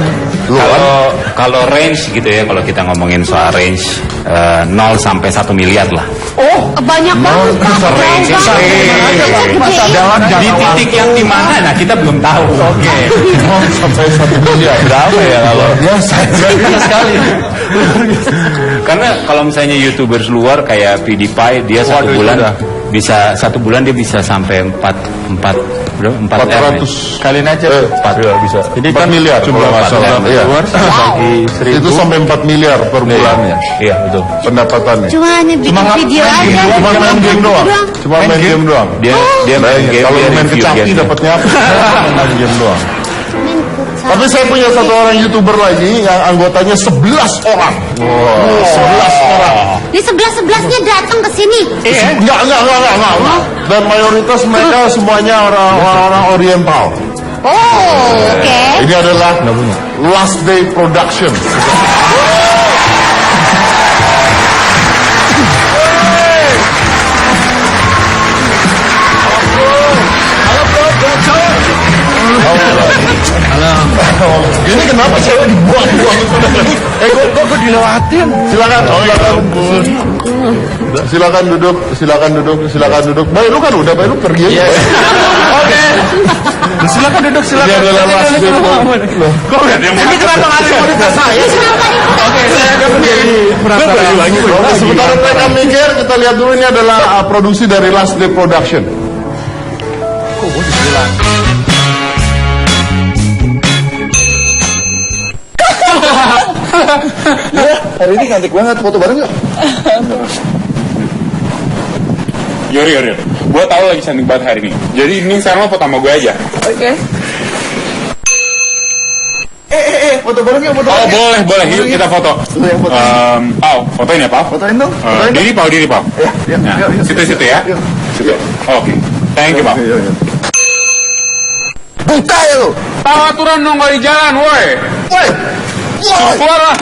Kalau range gitu ya, kalau kita ngomongin soal range 0 sampai 1 miliar lah. Oh, banyak banget. Di titik yang di mana? Nah, kita belum tahu. Oke. 0 sampai 1 miliar. Berapa ya kalau? Biasa sekali. Karena kalau misalnya YouTubers luar kayak PewDiePie, dia satu bulan dia bisa sampai 400 kalian aja 4 bisa. Jadi 4 miliar jumlah masalah. Iya. Itu sampai 4 miliar per bulannya. Iya, betul. Pendapatannya. Cuma hanya bikin video aja. Cuma main game doang. Cuma main game doang. Dia main game. Kalau main kecapi dapatnya apa? Main game doang. Tapi saya punya satu orang YouTuber lagi yang anggotanya 11 orang. Wow, 11 orang. Ini 11-11-nya datang ke sini. Enggak. Dan mayoritas mereka semuanya orang Oriental. Oh, oke. Ini adalah Last Day Production. Ini kenapa cewek dibuang-buang? Kok dilewatin? Silakan duduk. Baik, lu kan udah, baik lu pergi aja. Oke. Silakan duduk. Ini adalah last day. Kok enggak ada yang mau? Kenapa enggak ada yang mau saya? Oke, saya akan menjadi Sebentar mereka mikir, kita lihat dulu ini adalah produksi dari Last Day Production. Kok gue bilang? Hari ini cantik banget, foto bareng yuk. Yori, gue tahu lagi cantik banget hari ini. Jadi ini sekarang lo foto sama gue aja. Oke. Foto bareng yuk, foto bareng. Oh boleh, yuk kita foto. Fotoin ya, Pau? Fotoin dong. Diri, Pau. Iya. Situ ya. Situ. Oke. Thank you, Pau. Buka ya lu. Tahu aturan dong kalau di jalan, woi. Keluar lah.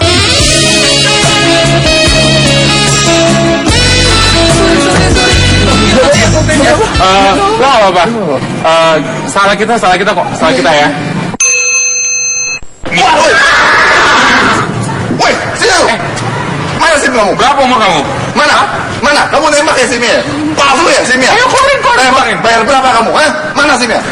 Nggak apa-apa. Salah kita kok. Salah kita ya. Woi, sini. Mana SIM kamu? Berapa umur kamu? Mana? Kamu nembak ya SIM-nya? Palsu ya SIM-nya? Ayo keluarin. Bayar berapa kamu? Mana SIM-nya?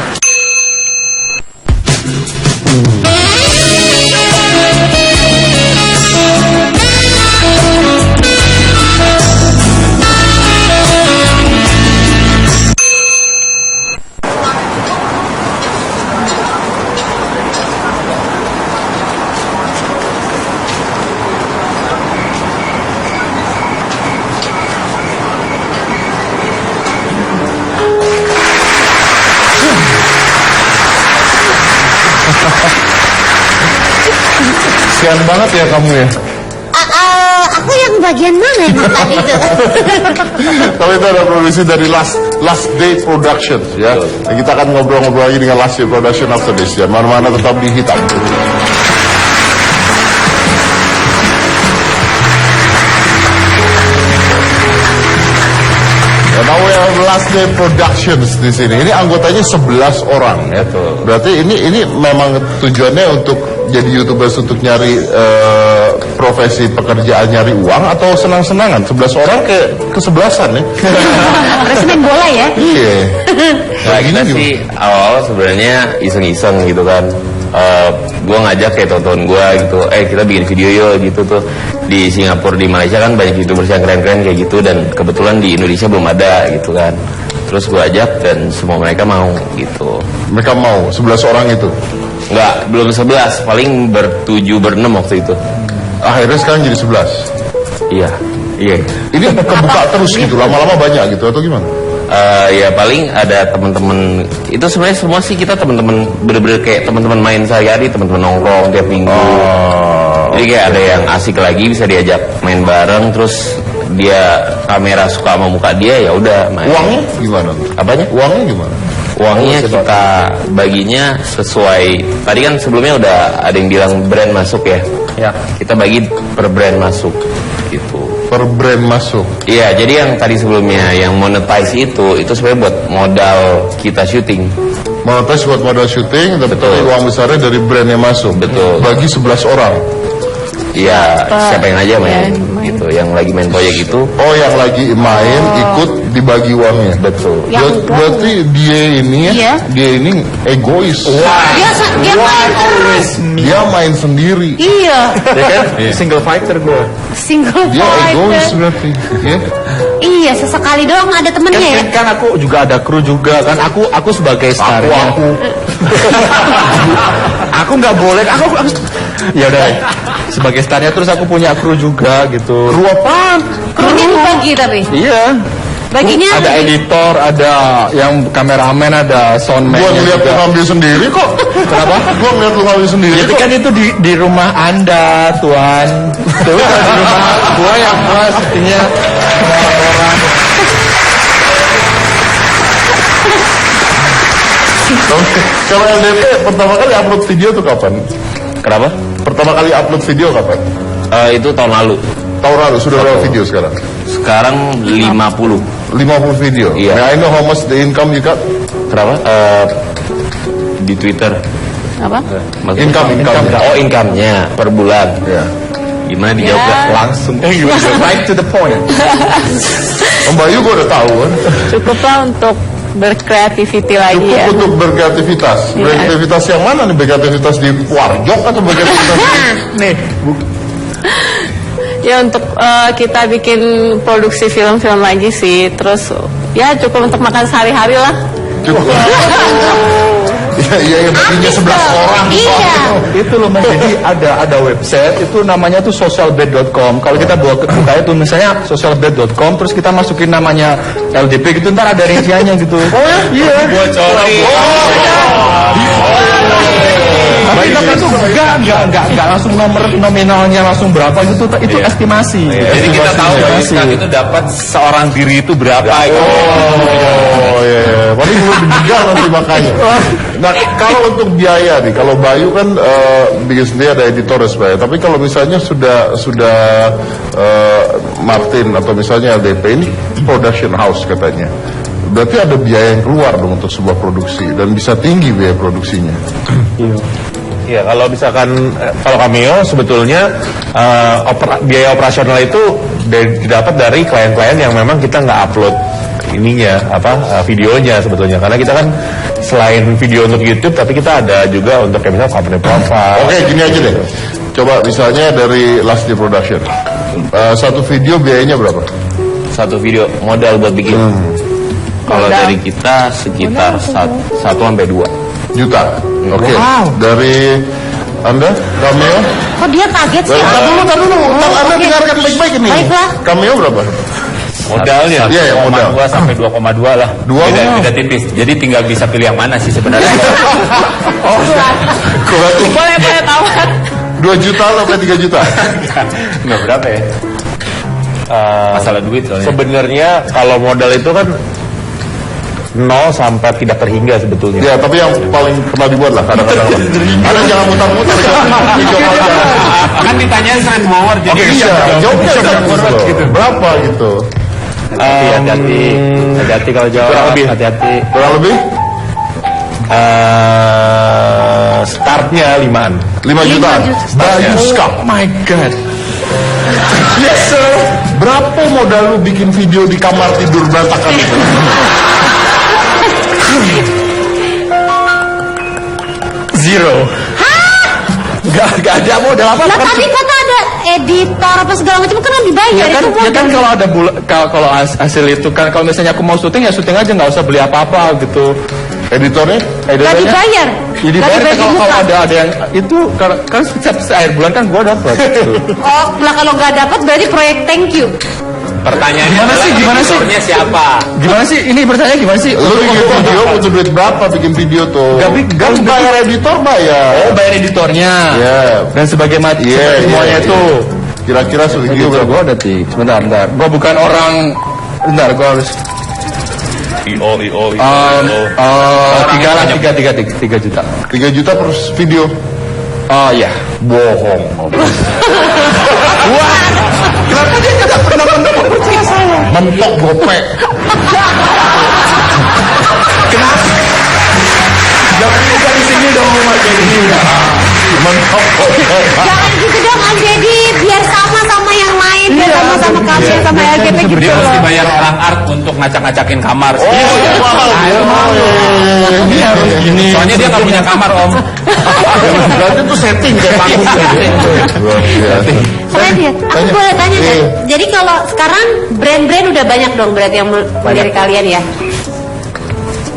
Kasian banget ya kamu ya. Aku yang bagian mana emang tadi itu? Kalau itu ada produksi dari Last Day Productions ya. Nah, kita akan ngobrol-ngobrol lagi dengan Last Day Production after this ya. Mana-mana tetap di Hitam. Last Day Productions di sini. Ini anggotanya 11 orang. Ya. Berarti ini memang tujuannya untuk jadi YouTubers untuk nyari profesi pekerjaan, nyari uang atau senang-senangan? 11 orang kesebelasan ya. Harus main bola ya. Iya. Nah, kita sih awal sebenarnya iseng-iseng gitu kan. Gue ngajak kayak teman-teman gue gitu, kita bikin video yuk gitu tuh. Di Singapura, di Malaysia kan banyak YouTubers yang keren-keren kayak gitu, dan kebetulan di Indonesia belum ada gitu kan. Terus gue ajak dan semua mereka mau gitu. Mereka mau 11 orang itu? Enggak, belum 11, paling ber-7 waktu itu. Akhirnya sekarang jadi 11? Iya. Ini kebuka terus gitu, lama-lama banyak gitu atau gimana? Ya paling ada teman-teman, itu sebenarnya semua sih kita teman-teman bener-bener kayak teman-teman main sehari-hari, teman-teman nongkrong tiap minggu. Jadi kayak ada yang asik lagi bisa diajak main bareng, terus dia kamera suka sama muka dia, ya udah main. Uangnya gimana? Apanya? Uangnya gimana? Uangnya kita baginya sesuai, tadi kan sebelumnya udah ada yang bilang brand masuk ya. Ya. Kita bagi per brand masuk gitu. Per brand masuk. Iya, jadi yang tadi sebelumnya yang monetize itu sebenarnya buat modal kita syuting. Monetize buat modal syuting, tapi uang besarnya dari brand yang masuk. Betul. Bagi 11 orang. Iya, siapa yang aja main gitu, yang lagi main proyek itu. Oh, yang lagi main ikut dibagi uangnya. Betul. Berarti dia ini dia ini egois. Dia main terus. Dia main sendiri. Iya. Dia kan single fighter gue. Single Dia egois fighter. berarti. Ya? Iya, sesekali doang ada temennya ya. Kan aku juga ada kru juga kan. Aku sebagai star. Aku nggak boleh. Aku ya udah. Sebagai starnya terus aku punya kru juga gitu. Kru apaan? Krunya dibagi tapi. Iya. Baginya ada editor, ada yang kameramen, ada soundman. Gua ngeliat lu ngambil sendiri kok. Kenapa? Gua ngeliat lu ngambil sendiri. Jadi kan itu di rumah Anda, Tuan. Itu kan di rumah gua yang gua sepertinya orang-orang. Kalau LDP pertama kali upload video tuh kapan? Kenapa? Pertama kali upload video kapan? Itu tahun lalu. Tahun lalu sudah berapa video sekarang? Sekarang 50. 50 video. Iya. May I know how much the income you got? Kenapa? Di Twitter. apa? Income. Oh, income-nya per bulan. Ya. Gimana dijawab? Ya. Langsung right to the point. Om Bayu gue udah tahu kan. Cukuplah untuk berkreativiti lagi Cukup ya. untuk berkreativitas. Iya. Berkreativitas yang mana nih? Berkreativitas di warjok atau berkreativitas nih? Ya untuk kita bikin produksi film-film lagi sih. Terus ya cukup untuk makan sehari-hari lah. Cukup. Iya, baginya 11 orang. Iya. Itu loh Mas, jadi ada website itu namanya tuh socialbed.com. Kalau kita buka itu misalnya socialbed.com, terus kita masukin namanya LDP gitu, ntar ada rinciannya gitu. Oh iya. Bocorin. Tapi kita tuh enggak langsung nomor nominalnya langsung berapa gitu, itu estimasi. Jadi kita tahu itu dapat seorang diri itu berapa. Oh iya. Paling belum dijegal nanti makanya. Nah, kalau untuk biaya nih, kalau Bayu kan bikin sendiri ada editor ya, tapi kalau misalnya sudah Martin atau misalnya LDP ini production house katanya, berarti ada biaya yang keluar dong untuk sebuah produksi dan bisa tinggi biaya produksinya. Ya, kalau misalkan kalau Cameo sebetulnya biaya operasional itu didapat dari klien-klien yang memang kita nggak upload ininya videonya sebetulnya, karena kita kan selain video untuk YouTube tapi kita ada juga untuk kayak misalnya company profile. Oke, gini aja deh. Coba misalnya dari Last Day Production, satu video biayanya berapa? Satu video modal buat bikin. Kalau dari kita sekitar 1 sampai 2 juta. Oke. Dari Anda, Cameo? Kok dia kaget sih? Tar dulu. Anda dengarkan baik-baik ini. Baiklah. Cameo berapa? modalnya. Iya, ya, modal. 2 sampai 2,2 lah. Beda tipis. Jadi tinggal bisa pilih yang mana sih sebenarnya. Boleh tawar. 2 juta sampai 3 juta. Nggak berapa ya? Masalah duit soalnya. Sebenarnya kalau modal itu kan 0 sampai tidak terhingga sebetulnya. Ya, tapi yang paling pernah dibuat lah kadang-kadang. Ada jangan mutar-mutar. Kan ditanya Sand Mower. Jadi iya, jawabnya gitu. Berapa gitu? Hati-hati kalau jawab. Hati-hati. Kurang lebih? Startnya 5-an. 5 juta. Baju skap. Oh my god. Yes sir. Berapa modal lu bikin video di kamar tidur berantakan itu? Zero. Gak ada modal apa? Nah tadi kata ada editor apa segala macam kan dibayar itu modal. Ya kan kalau ada kalau hasil itu kan kalau misalnya aku mau syuting ya syuting aja nggak usah beli apa-apa gitu. Editornya? Gak dibayar. Ya dibayar kalau ada yang itu kan setiap akhir bulan kan gua dapat. Gitu. Oh, lah kalau nggak dapat berarti proyek thank you. Pertanyaannya Gimana sih? Siapa? Gimana sih? Ini bertanya gimana sih? Lu bikin video butuh duit berapa bikin video tuh? Gak bayar editor bayar. Oh, bayar editornya. Iya. Dan sebagai semuanya itu. Kira-kira video berapa? Gua ada sebentar. Gua bukan orang. Bentar, gua harus. IO. 3 juta. 3 juta per video. Oh iya. Bohong. Wah. Kenapa dia tidak pernah percaya saya? Mentok gopek. Kenapa? Jangan di sini dong, Mas Dedi. Mentok gopek. Jangan gitu dong, Mas Dedi. Biar sama yang lain, biar sama-sama kami sama LGP gitu Dia loh. mesti bayar orang art untuk ngacak-ngacakin kamar. Ini harus gini. Soalnya dia nggak punya kamar, Om. Berarti itu setting kayak panggung. Keren ya? Aku boleh tanya kan? Jadi kalau sekarang brand-brand udah banyak dong berarti yang dari kalian ya?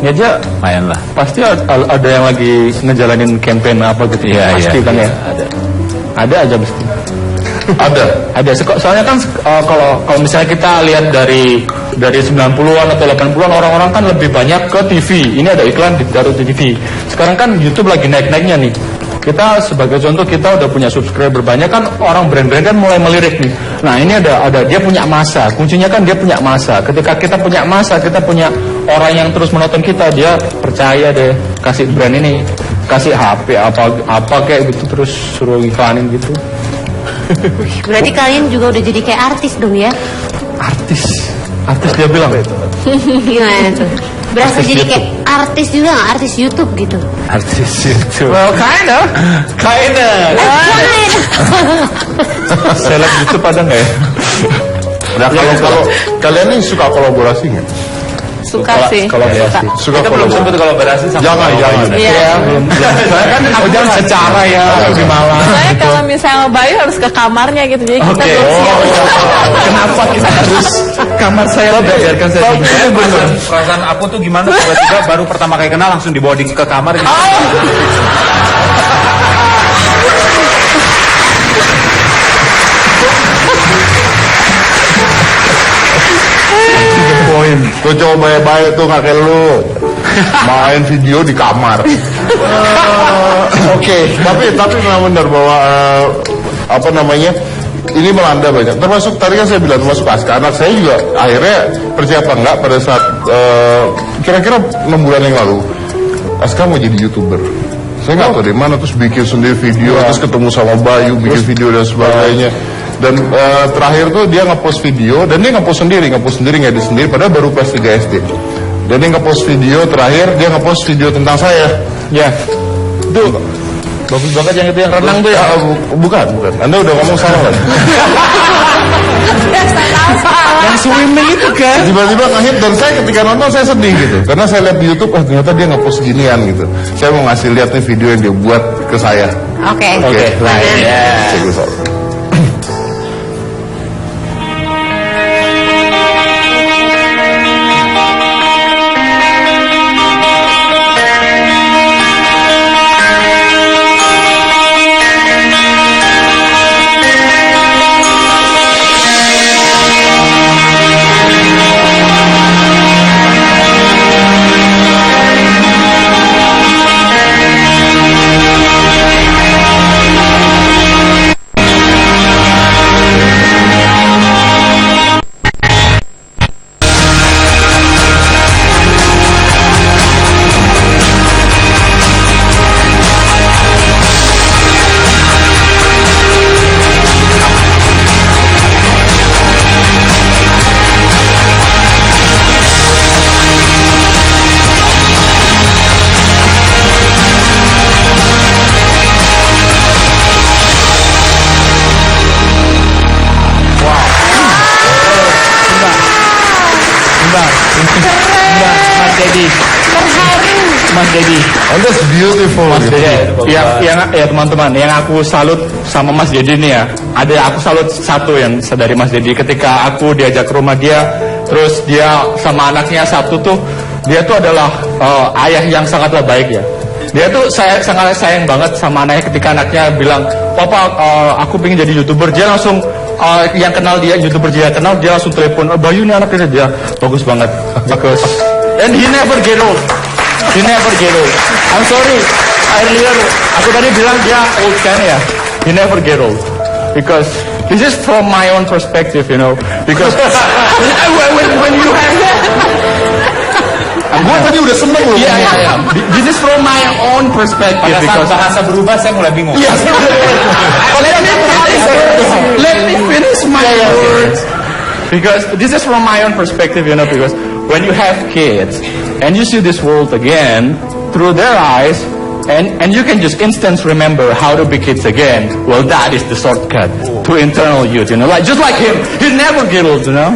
Ya aja Lumayan lah. pasti ada yang lagi ngejalanin campaign apa gitu. Pasti kan ya. Ada aja mesti. Ada. Soalnya kan kalau misalnya kita lihat dari 90-an atau 80-an orang-orang kan lebih banyak ke TV. Ini ada iklan di TV. Sekarang kan YouTube lagi naik-naiknya nih. Kita sebagai contoh kita udah punya subscriber banyak kan orang brand-brand kan mulai melirik nih. Nah ini ada dia punya masa. Kuncinya kan dia punya masa. Ketika kita punya masa, kita punya orang yang terus menonton kita, dia percaya deh kasih brand ini, kasih HP apa kayak gitu terus suruh iklanin gitu. Berarti kalian juga udah jadi kayak artis dong ya? Artis dia bilang Gimana tuh? Berasa jadi kayak artis juga nggak? Artis YouTube gitu? artis itu. Well, kinda. Seleb YouTube ada nggak ya? Nah kalau kalian ini suka kolaborasi nggak? Suka sih. Kolaborasi. Suka Kita belum sempat kolaborasi sama Jangan. Iya. Saya kan jangan secara ya lebih malah. Saya kalau misalnya Bayu harus ke kamarnya gitu, jadi kita belum siap. Kenapa kita harus kamar saya biarkan saya Perasaan aku tuh gimana tiba-tiba baru pertama kali kenal langsung dibawa ke kamar gitu. poin. Tuh coba baik-baik tuh kakek lu main video di kamar. Oke, tapi memang benar bahwa apa namanya ini melanda banyak. Termasuk tadi kan saya bilang termasuk Aska, anak saya juga akhirnya percaya apa enggak pada saat kira-kira 6 bulan yang lalu Aska mau jadi YouTuber. Saya nggak tahu dari mana terus bikin sendiri video, terus ketemu sama Bayu bikin video dan sebagainya. Dan terakhir tuh dia ngepost video dan dia ngepost sendiri ngedit sendiri padahal baru kelas 3 SD. Dan dia ngepost video terakhir dia ngepost video tentang saya. Ya. Tuh. Bagus banget yang itu yang renang tuh ya. Bukan. Anda udah ngomong salah kan? Yang swimming itu kan. Tiba-tiba ngehit dan saya ketika nonton saya sedih gitu. Karena saya lihat di YouTube, ternyata dia ngepost ginian gitu. Saya mau ngasih lihat nih video yang dia buat ke saya. Oke. Right. Check this out. Mas Dedi. Mas Dedi. And that's beautiful. Mas Dedi. Ya teman-teman, yang aku salut sama Mas Dedi nih ya. Ada aku salut satu yang dari Mas Dedi ketika aku diajak ke rumah dia, terus dia sama anaknya satu tuh, dia tuh adalah ayah yang sangatlah baik ya. Dia tuh sangat sayang banget sama anaknya ketika anaknya bilang, "Papa, aku pengen jadi YouTuber." Dia langsung yang kenal dia, YouTuber dia kenal, dia langsung telepon, "Bayu ini anaknya dia bagus banget." Because and he never get old. He never get old. I'm sorry, earlier aku tadi bilang dia old kan ya. He never get old. Because this is from my own perspective, you know. Because when you have Gue tadi udah seneng loh. Iya. This is from my own perspective. Because bahasa berubah saya mulai bingung. Yes. Let me finish my words. Because this is from my own perspective, you know. Because when you have kids and you see this world again through their eyes, and you can just instant remember how to be kids again. Well, that is the shortcut to internal youth, you know. Like just like him, he never get old, you know.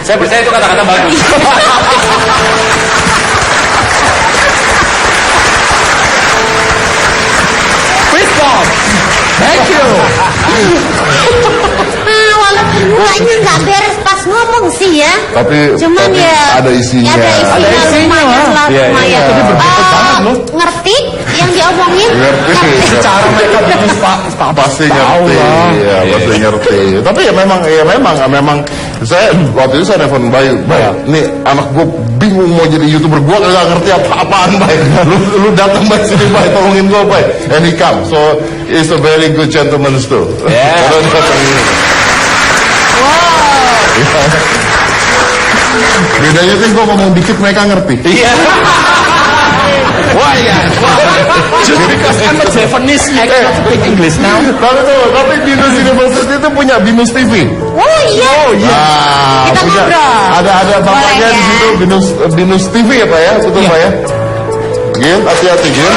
Saya percaya itu kata-kata bagus. Fist bump. Thank you. Walaupun mukanya nggak beres pas ngomong sih ya. Tapi ya ada isinya. Ada isinya lumayan. Ngerti yang diomongin? Ngerti. Secara mereka bisnis Pasti ngerti. Ya, pasti ngerti. Tapi ya memang saya waktu itu saya nelfon Bayu, nih anak gue bingung mau jadi YouTuber, gue gak ngerti apa-apaan, Bay. Lu datang Bay sini, Bay, tolongin gue, Bay. And he come, so he's a very good gentleman too. Yeah. Bedanya tuh gue ngomong dikit mereka ngerti. Iya. Wah ya. Just because I'm a Japanese, I cannot speak English now. Tapi Binus University itu punya Binus TV. Oh iya. Kita punya. ngobrol. Ada bapaknya di situ Binus TV ya Pak ya, betul Pak ya. Gin, hati-hati Gin.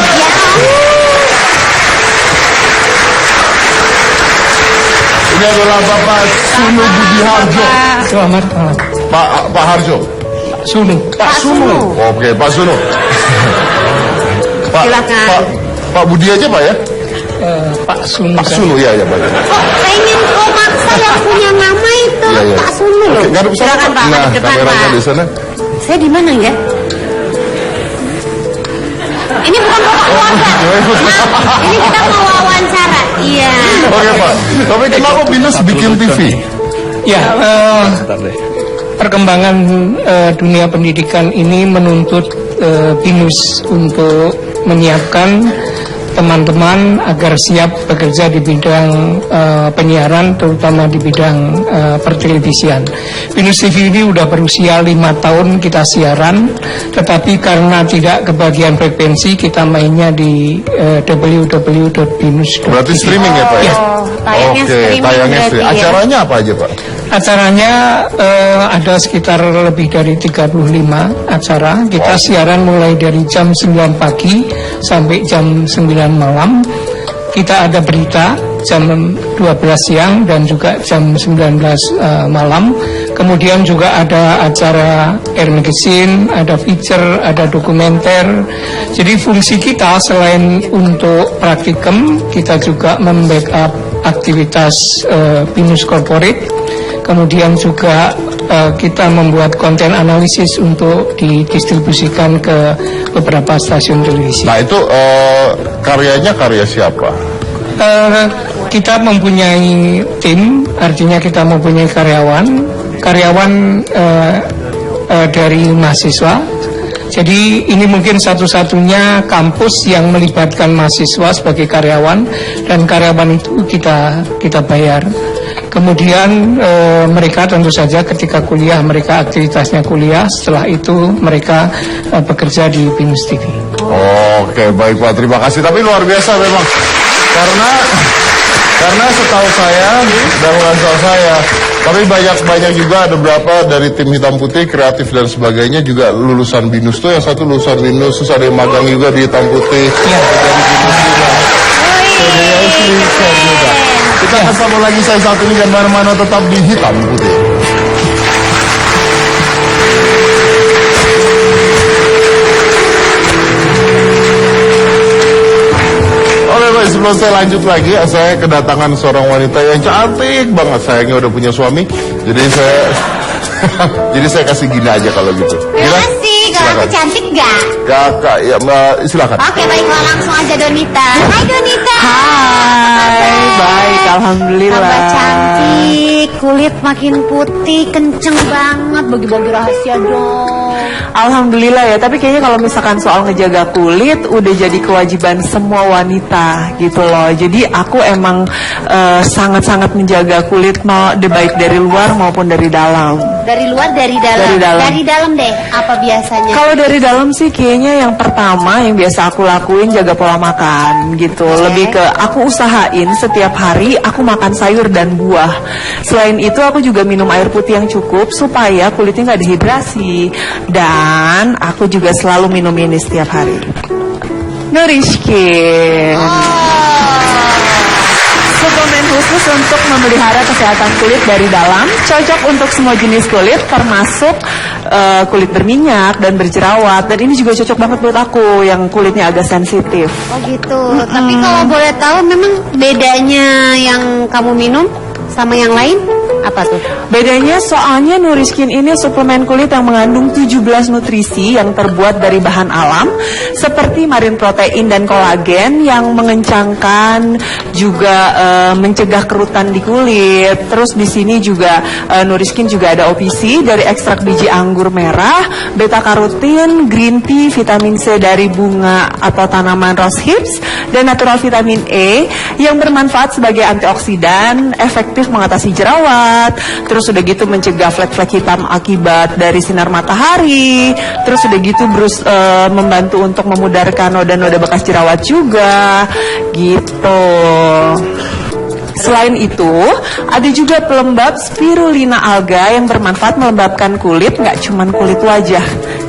Ini adalah Bapak Sunu Budi Harjo. Selamat malam. Pak Harjo. Pak Sunu. Oke, Pak Sunu. Silakan. Pak Budi aja Pak ya? Pak Sunu. Pak Sunu ya Pak. Pengen kok maksa yang punya nama itu Pak Sunu loh. Silakan Pak, di depan Pak. Di sana. Saya di mana ya? Ini bukan bapak keluarga. Ini kita mau wawancara. Iya. Oke Pak. Tapi kenapa Binus bikin TV? Ya, perkembangan dunia pendidikan ini menuntut Binus untuk menyiapkan teman-teman agar siap bekerja di bidang penyiaran, terutama di bidang pertelevisian. Binus TV ini udah berusia 5 tahun kita siaran, tetapi karena tidak kebagian frekuensi, kita mainnya di www.binus.tv. Berarti streaming ya Pak ya? Tayangnya streaming. Tayangnya streaming. Ya. Acaranya apa aja Pak? Acaranya ada sekitar lebih dari 35 acara. Kita siaran mulai dari jam 9 pagi sampai jam 9 malam. Kita ada berita jam 12 siang dan juga jam 19 malam. Kemudian juga ada acara Air Magazine, ada feature, ada dokumenter. Jadi fungsi kita selain untuk praktikum, kita juga membackup aktivitas Binus Corporate. Kemudian juga kita membuat konten analisis untuk didistribusikan ke beberapa stasiun televisi. Nah itu karyanya karya siapa? Kita mempunyai tim, artinya kita mempunyai karyawan dari mahasiswa. Jadi ini mungkin satu-satunya kampus yang melibatkan mahasiswa sebagai karyawan, dan karyawan itu kita bayar. Kemudian mereka tentu saja ketika kuliah, mereka aktivitasnya kuliah. Setelah itu mereka bekerja di Binus TV. Oke, baik Pak, terima kasih. Tapi luar biasa memang, karena setahu saya dan setahu saya, tapi banyak juga ada beberapa dari tim hitam putih, kreatif dan sebagainya juga lulusan Binus tuh. Yang satu lulusan Binus, terus ada yang magang juga di hitam putih. Dari Binus juga. Kita akan sambung lagi saya saat ini, dan mana-mana tetap di hitam putih. Sebelum saya lanjut lagi, saya kedatangan seorang wanita yang cantik banget. Sayangnya udah punya suami, jadi saya kasih gini aja kalau gitu. Terima kasih. Kalau aku cantik gak? Kakak, ya silakan. Oke, baiklah, langsung aja Donita. Hai Donita. Hai, baik, alhamdulillah. Tambah cantik, kulit makin putih, kenceng banget. Bagi-bagi rahasia dong. Alhamdulillah ya, tapi kayaknya kalau misalkan soal ngejaga kulit udah jadi kewajiban semua wanita gitu loh. Jadi aku emang sangat-sangat menjaga kulit, mau baik dari luar maupun dari dalam. Dari luar, dari dalam. Dari dalam. Dari dalam deh, apa biasanya? Kalau dari dalam sih kayaknya yang pertama yang biasa aku lakuin jaga pola makan gitu. Lebih ke aku usahain setiap hari aku makan sayur dan buah. Selain itu aku juga minum air putih yang cukup supaya kulitnya nggak dehidrasi. Dan aku juga selalu minum ini setiap hari. Nourishkin. Suplemen khusus untuk memelihara kesehatan kulit dari dalam, cocok untuk semua jenis kulit, termasuk kulit berminyak dan berjerawat. Dan ini juga cocok banget buat aku yang kulitnya agak sensitif. Oh gitu. Tapi kalau boleh tahu, memang bedanya yang kamu minum sama yang lain apa tuh? Bedanya soalnya Nourishkin ini suplemen kulit yang mengandung 17 nutrisi yang terbuat dari bahan alam seperti marine protein dan kolagen yang mengencangkan juga mencegah kerutan di kulit. Terus di sini juga Nourishkin juga ada OPC dari ekstrak biji anggur merah, beta karotin, green tea, vitamin C dari bunga atau tanaman rose hips, dan natural vitamin E yang bermanfaat sebagai antioksidan, efektif mengatasi jerawat. Terus udah gitu mencegah flek-flek hitam akibat dari sinar matahari. Terus udah gitu membantu untuk memudarkan noda-noda bekas jerawat juga gitu. Selain itu, ada juga pelembab spirulina alga yang bermanfaat melembabkan kulit, nggak cuman kulit wajah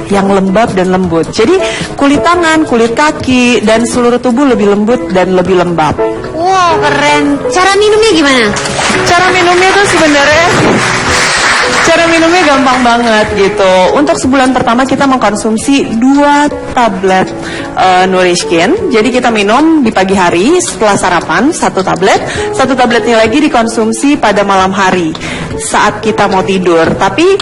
yang lembab dan lembut. Jadi kulit tangan, kulit kaki, dan seluruh tubuh lebih lembut dan lebih lembab. Wow, keren. Cara minumnya gimana? Cara minumnya tuh sebenarnya cara minumnya gampang banget gitu. Untuk sebulan pertama kita mengkonsumsi 2 tablet Nourishkin. Jadi kita minum di pagi hari setelah sarapan 1 tablet. 1 tabletnya lagi dikonsumsi pada malam hari saat kita mau tidur. Tapi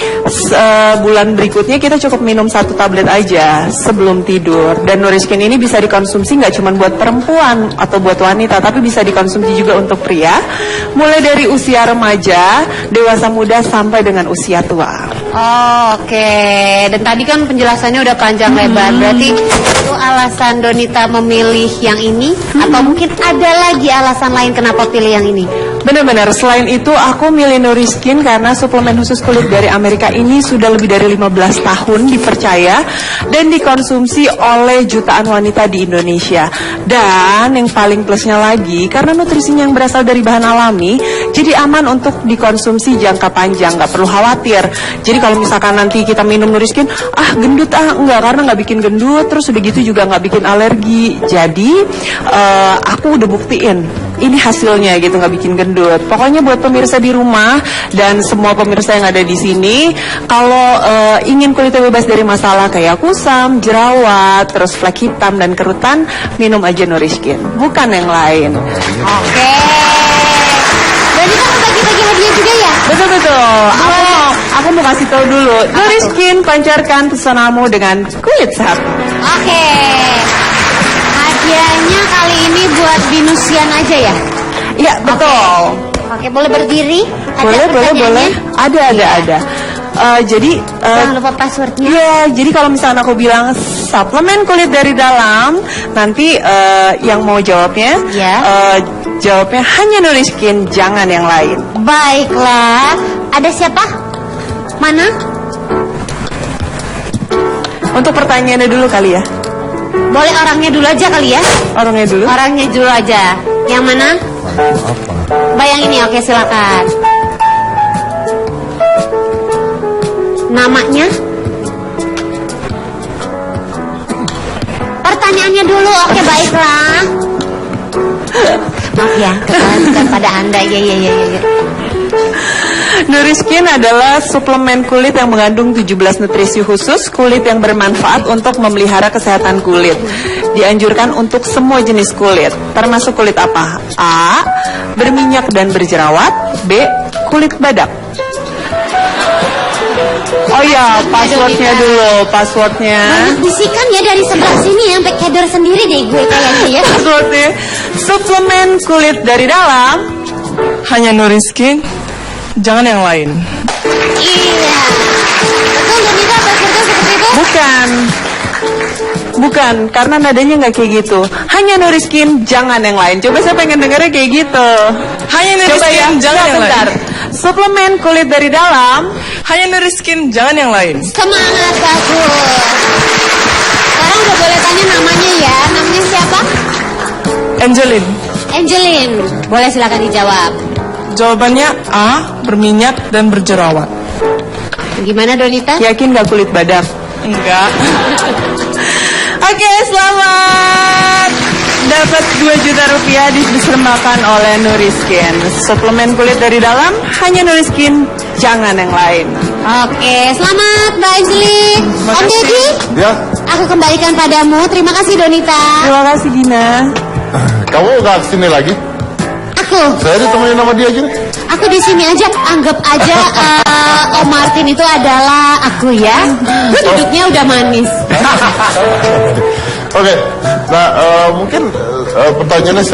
bulan berikutnya kita cukup minum 1 tablet aja sebelum tidur. Dan Nourishkin ini bisa dikonsumsi nggak cuma buat perempuan atau buat wanita, tapi bisa dikonsumsi juga untuk pria. Mulai dari usia remaja, dewasa muda sampai dengan usia tua. Oh, oke. Dan tadi kan penjelasannya udah panjang lebar. Berarti itu alasan Donita memilih yang ini, atau mungkin ada lagi alasan lain kenapa pilih yang ini? Benar-benar, selain itu aku milih Nourishkin karena suplemen khusus kulit dari Amerika ini sudah lebih dari 15 tahun dipercaya dan dikonsumsi oleh jutaan wanita di Indonesia. Dan yang paling plusnya lagi, karena nutrisinya yang berasal dari bahan alami, jadi aman untuk dikonsumsi jangka panjang, nggak perlu khawatir. Jadi kalau misalkan nanti kita minum Nourishkin, gendut enggak, karena nggak bikin gendut, terus udah gitu juga nggak bikin alergi. Jadi aku udah buktiin ini hasilnya gitu, nggak bikin gendut. Pokoknya buat pemirsa di rumah dan semua pemirsa yang ada di sini, kalau ingin kulitnya bebas dari masalah kayak kusam, jerawat, terus flek hitam dan kerutan, minum aja Nourishkin, bukan yang lain. Oke. Berarti kamu bagi-bagi hadiah juga ya? Betul-betul. Aku mau kasih tahu dulu. Nourishkin, pancarkan pesonamu dengan kulit sehat. Oke. Hadiahnya kali ini buat binusian aja ya? Iya, betul. Oke, boleh berdiri? Boleh. Ada. Jadi jangan lupa passwordnya. Iya, jadi kalau misalnya aku bilang suplemen kulit dari dalam, nanti yang mau jawabnya, jawabnya hanya Nourishkin, jangan yang lain. Baiklah. Ada siapa? Mana? Untuk pertanyaannya dulu kali ya. Boleh orangnya dulu aja kali ya? Orangnya dulu? Orangnya dulu aja. Yang mana? Bayang ini, oke silakan. Namanya? Pertanyaannya dulu, oke baiklah. Maaf ya, bukan pada Anda. Ya. Nuriskin adalah suplemen kulit yang mengandung 17 nutrisi khusus kulit yang bermanfaat untuk memelihara kesehatan kulit. Dianjurkan untuk semua jenis kulit. Termasuk kulit apa? A. Berminyak dan berjerawat. B. Kulit badak. Oh ya, passwordnya dulu, passwordnya. Banyak bisikan ya dari sebelah sini ya, sampai keder sendiri deh gue kayaknya ya. Passwordnya, suplemen kulit dari dalam. Hanya Nuriskin, jangan yang lain. Iya. Betul Donita, passwordnya seperti itu? Bukan, karena nadanya nggak kayak gitu. Hanya Nuriskin, jangan yang lain. Coba saya pengen dengarnya kayak gitu. Hanya Nuriskin, jangan yang lain. Suplemen kulit dari dalam. Hanya Nuriskin, jangan yang lain. Semangat, bagus. Sekarang udah boleh tanya namanya ya. Namanya siapa? Angelin. Boleh silakan dijawab. Jawabannya A. Berminyak dan berjerawat. Gimana Donita? Yakin gak kulit badak? Enggak. Oke, selamat dapat 2 juta rupiah dipersembahkan oleh Nuriskin. Suplemen kulit dari dalam, hanya Nuriskin, jangan yang lain. Oke, selamat Mbak Angelin. Om Deddy, Ya, aku kembalikan padamu. Terima kasih Donita. Terima kasih Gina. kamu nggak kesini lagi? Aku Saya ditemenin sama dia aja nih. Aku di sini aja, anggap aja Om Martin itu adalah aku ya. Gue duduknya udah manis. Oke, nah mungkin pertanyaannya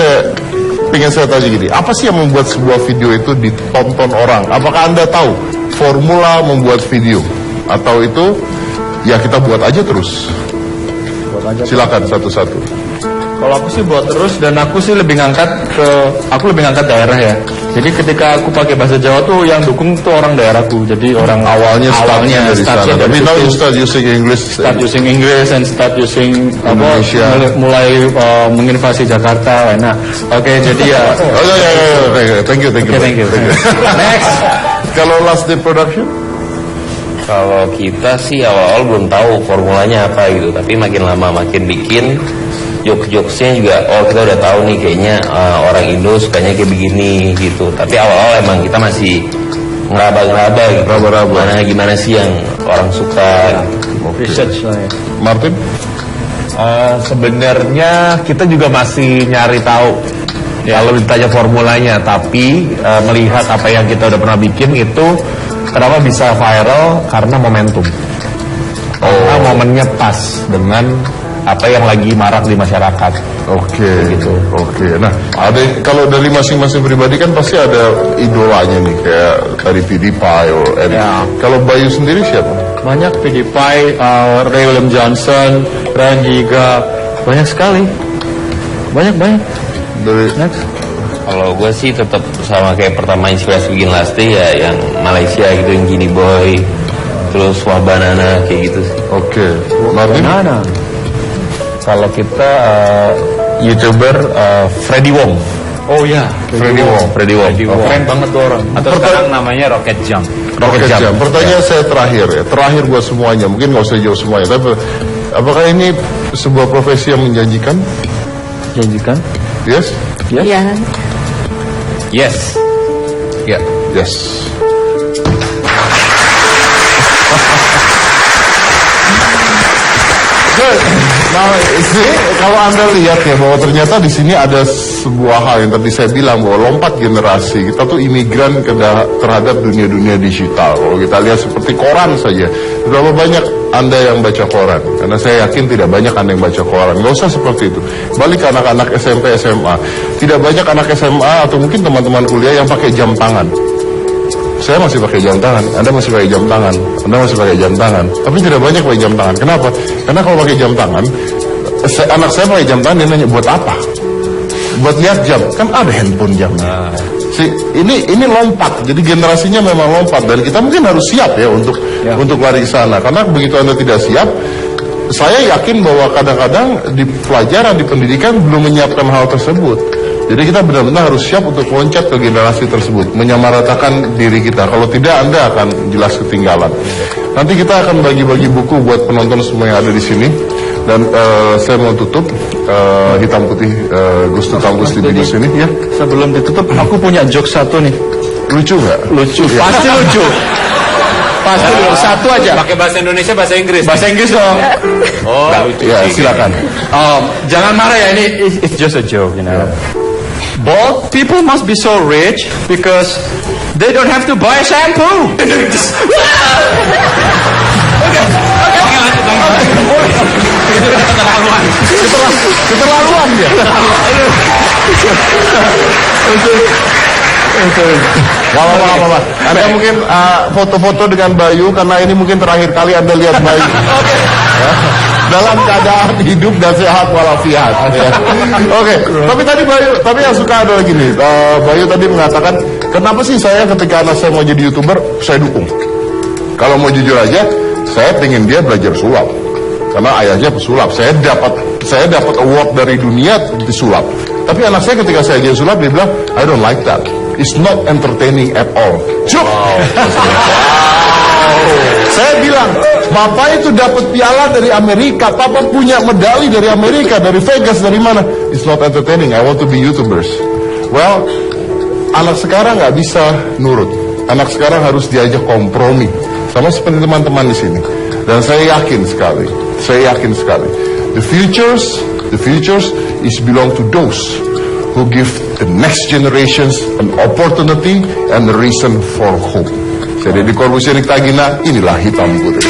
pengen saya tanya gini, apa sih yang membuat sebuah video itu ditonton orang? Apakah Anda tahu formula membuat video? Atau itu ya kita buat aja terus? Silakan satu-satu. Kalau aku sih buat terus, dan aku sih lebih ngangkat daerah ya. Jadi ketika aku pakai bahasa Jawa tuh yang dukung tuh orang daerahku. Jadi orang awalnya dari sana. Tapi now you start using English. Start using English and start using Indonesia. mulai menginvasi Jakarta. Nah, oke, jadi ya. Thank you. Next. Kalau last day production? Kalau kita sih awal-awal belum tahu formulanya apa gitu, tapi makin lama makin bikin jokes-jokesnya juga, kita udah tahu nih kayaknya orang Indo sukanya kayak begini gitu. Tapi awal-awal emang kita masih ngeraba-ngeraba gitu. Gimana sih yang orang suka gitu. Research lah ya. Martin? Sebenarnya kita juga masih nyari tahu kalau ditanya formulanya, tapi melihat apa yang kita udah pernah bikin itu kenapa bisa viral, karena momentum. Karena momennya pas dengan apa yang lagi marak di masyarakat. Oke. Gitu. Oke. Nah, kalau dari masing-masing pribadi kan pasti ada idolanya nih, kayak tadi PewDiePie or Ya. Kalau Bayu sendiri siapa? Banyak, PewDiePie, Ray William Johnson, Ryan Higa, banyak sekali. Banyak. Dari Next. Kalau gue sih tetap sama kayak pertama inspirasi bikin last day ya, yang Malaysia gitu, yang Gini Boy, terus Wah Banana kayak gitu sih. Oke. Martin? Mana? Kalau kita YouTuber Freddy Wong. Oh ya, Freddy Wong. Keren banget tuh orang. Atau sekarang namanya Rocket Jump. Rocket Jump. Pertanyaan saya terakhir buat semuanya. Mungkin nggak usah jauh semuanya, tapi apakah ini sebuah profesi yang menjanjikan? Janjikan? Yes? Iya. Yes. Ya. Yes. Good. Nah, kalau Anda lihat ya bahwa ternyata di sini ada sebuah hal yang tadi saya bilang, bahwa lompat generasi. Kita tuh imigran terhadap dunia-dunia digital. Kalau kita lihat seperti koran saja, berapa banyak Anda yang baca koran? Karena saya yakin tidak banyak Anda yang baca koran. Nggak usah seperti itu. Balik ke anak-anak SMP, SMA. Tidak banyak anak SMA atau mungkin teman-teman kuliah yang pakai jam tangan. Saya masih pakai jam tangan, Anda masih pakai jam tangan, Anda masih pakai jam tangan. Tapi tidak banyak pakai jam tangan. Kenapa? Karena kalau pakai jam tangan, anak saya pakai jam tangan, dia nanya, buat apa? Buat lihat jam. Kan ada handphone jam. Ini lompat. Jadi generasinya memang lompat, dan kita mungkin harus siap ya untuk lari ke sana. Karena begitu Anda tidak siap, saya yakin bahwa kadang-kadang di pelajaran, di pendidikan belum menyiapkan hal tersebut. Jadi kita benar-benar harus siap untuk loncat ke generasi tersebut, menyamaratakan diri kita. Kalau tidak, Anda akan jelas ketinggalan. Nanti kita akan bagi-bagi buku buat penonton semua yang ada di sini. Dan saya mau tutup hitam putih Gustu Kampus di sini ya. Sebelum ditutup, aku punya joke satu nih. Lucu nggak? Lucu, Iya. pasti lucu. Pasti lucu. Satu aja. Pakai bahasa Indonesia, bahasa Inggris. Bahasa Inggris dong. Oh, Ya, silakan. Jangan marah ya, ini it's just a joke, you know. Bald people must be so rich because they don't have to buy shampoo. Keterlaluan ya. Gak apa-apa. Anda mungkin foto-foto dengan Bayu karena ini mungkin terakhir kali Anda lihat Bayu. Ya. Dalam keadaan hidup dan sehat walafiat. Ya. Oke. Tapi tadi Bayu, tapi yang suka ada lagi nih. Bayu tadi mengatakan, kenapa sih saya ketika anak saya mau jadi YouTuber, saya dukung. Kalau mau jujur aja, saya pengen dia belajar sulap. Karena ayahnya pesulap. Saya dapat award dari dunia di sulap. Tapi anak saya ketika saya jadi sulap, dia bilang, I don't like that. It's not entertaining at all. Cuk! Wow. Saya bilang, Bapak itu dapat piala dari Amerika, Papa punya medali dari Amerika, dari Vegas, dari mana? It's not entertaining, I want to be YouTubers. Well, anak sekarang nggak bisa nurut. Anak sekarang harus diajak kompromi. Sama seperti teman-teman di sini. Dan saya yakin sekali, the futures is belong to those who give the next generations an opportunity and a reason for hope. Saya Deddy Corbuzier Tagina, inilah Hitam Putih.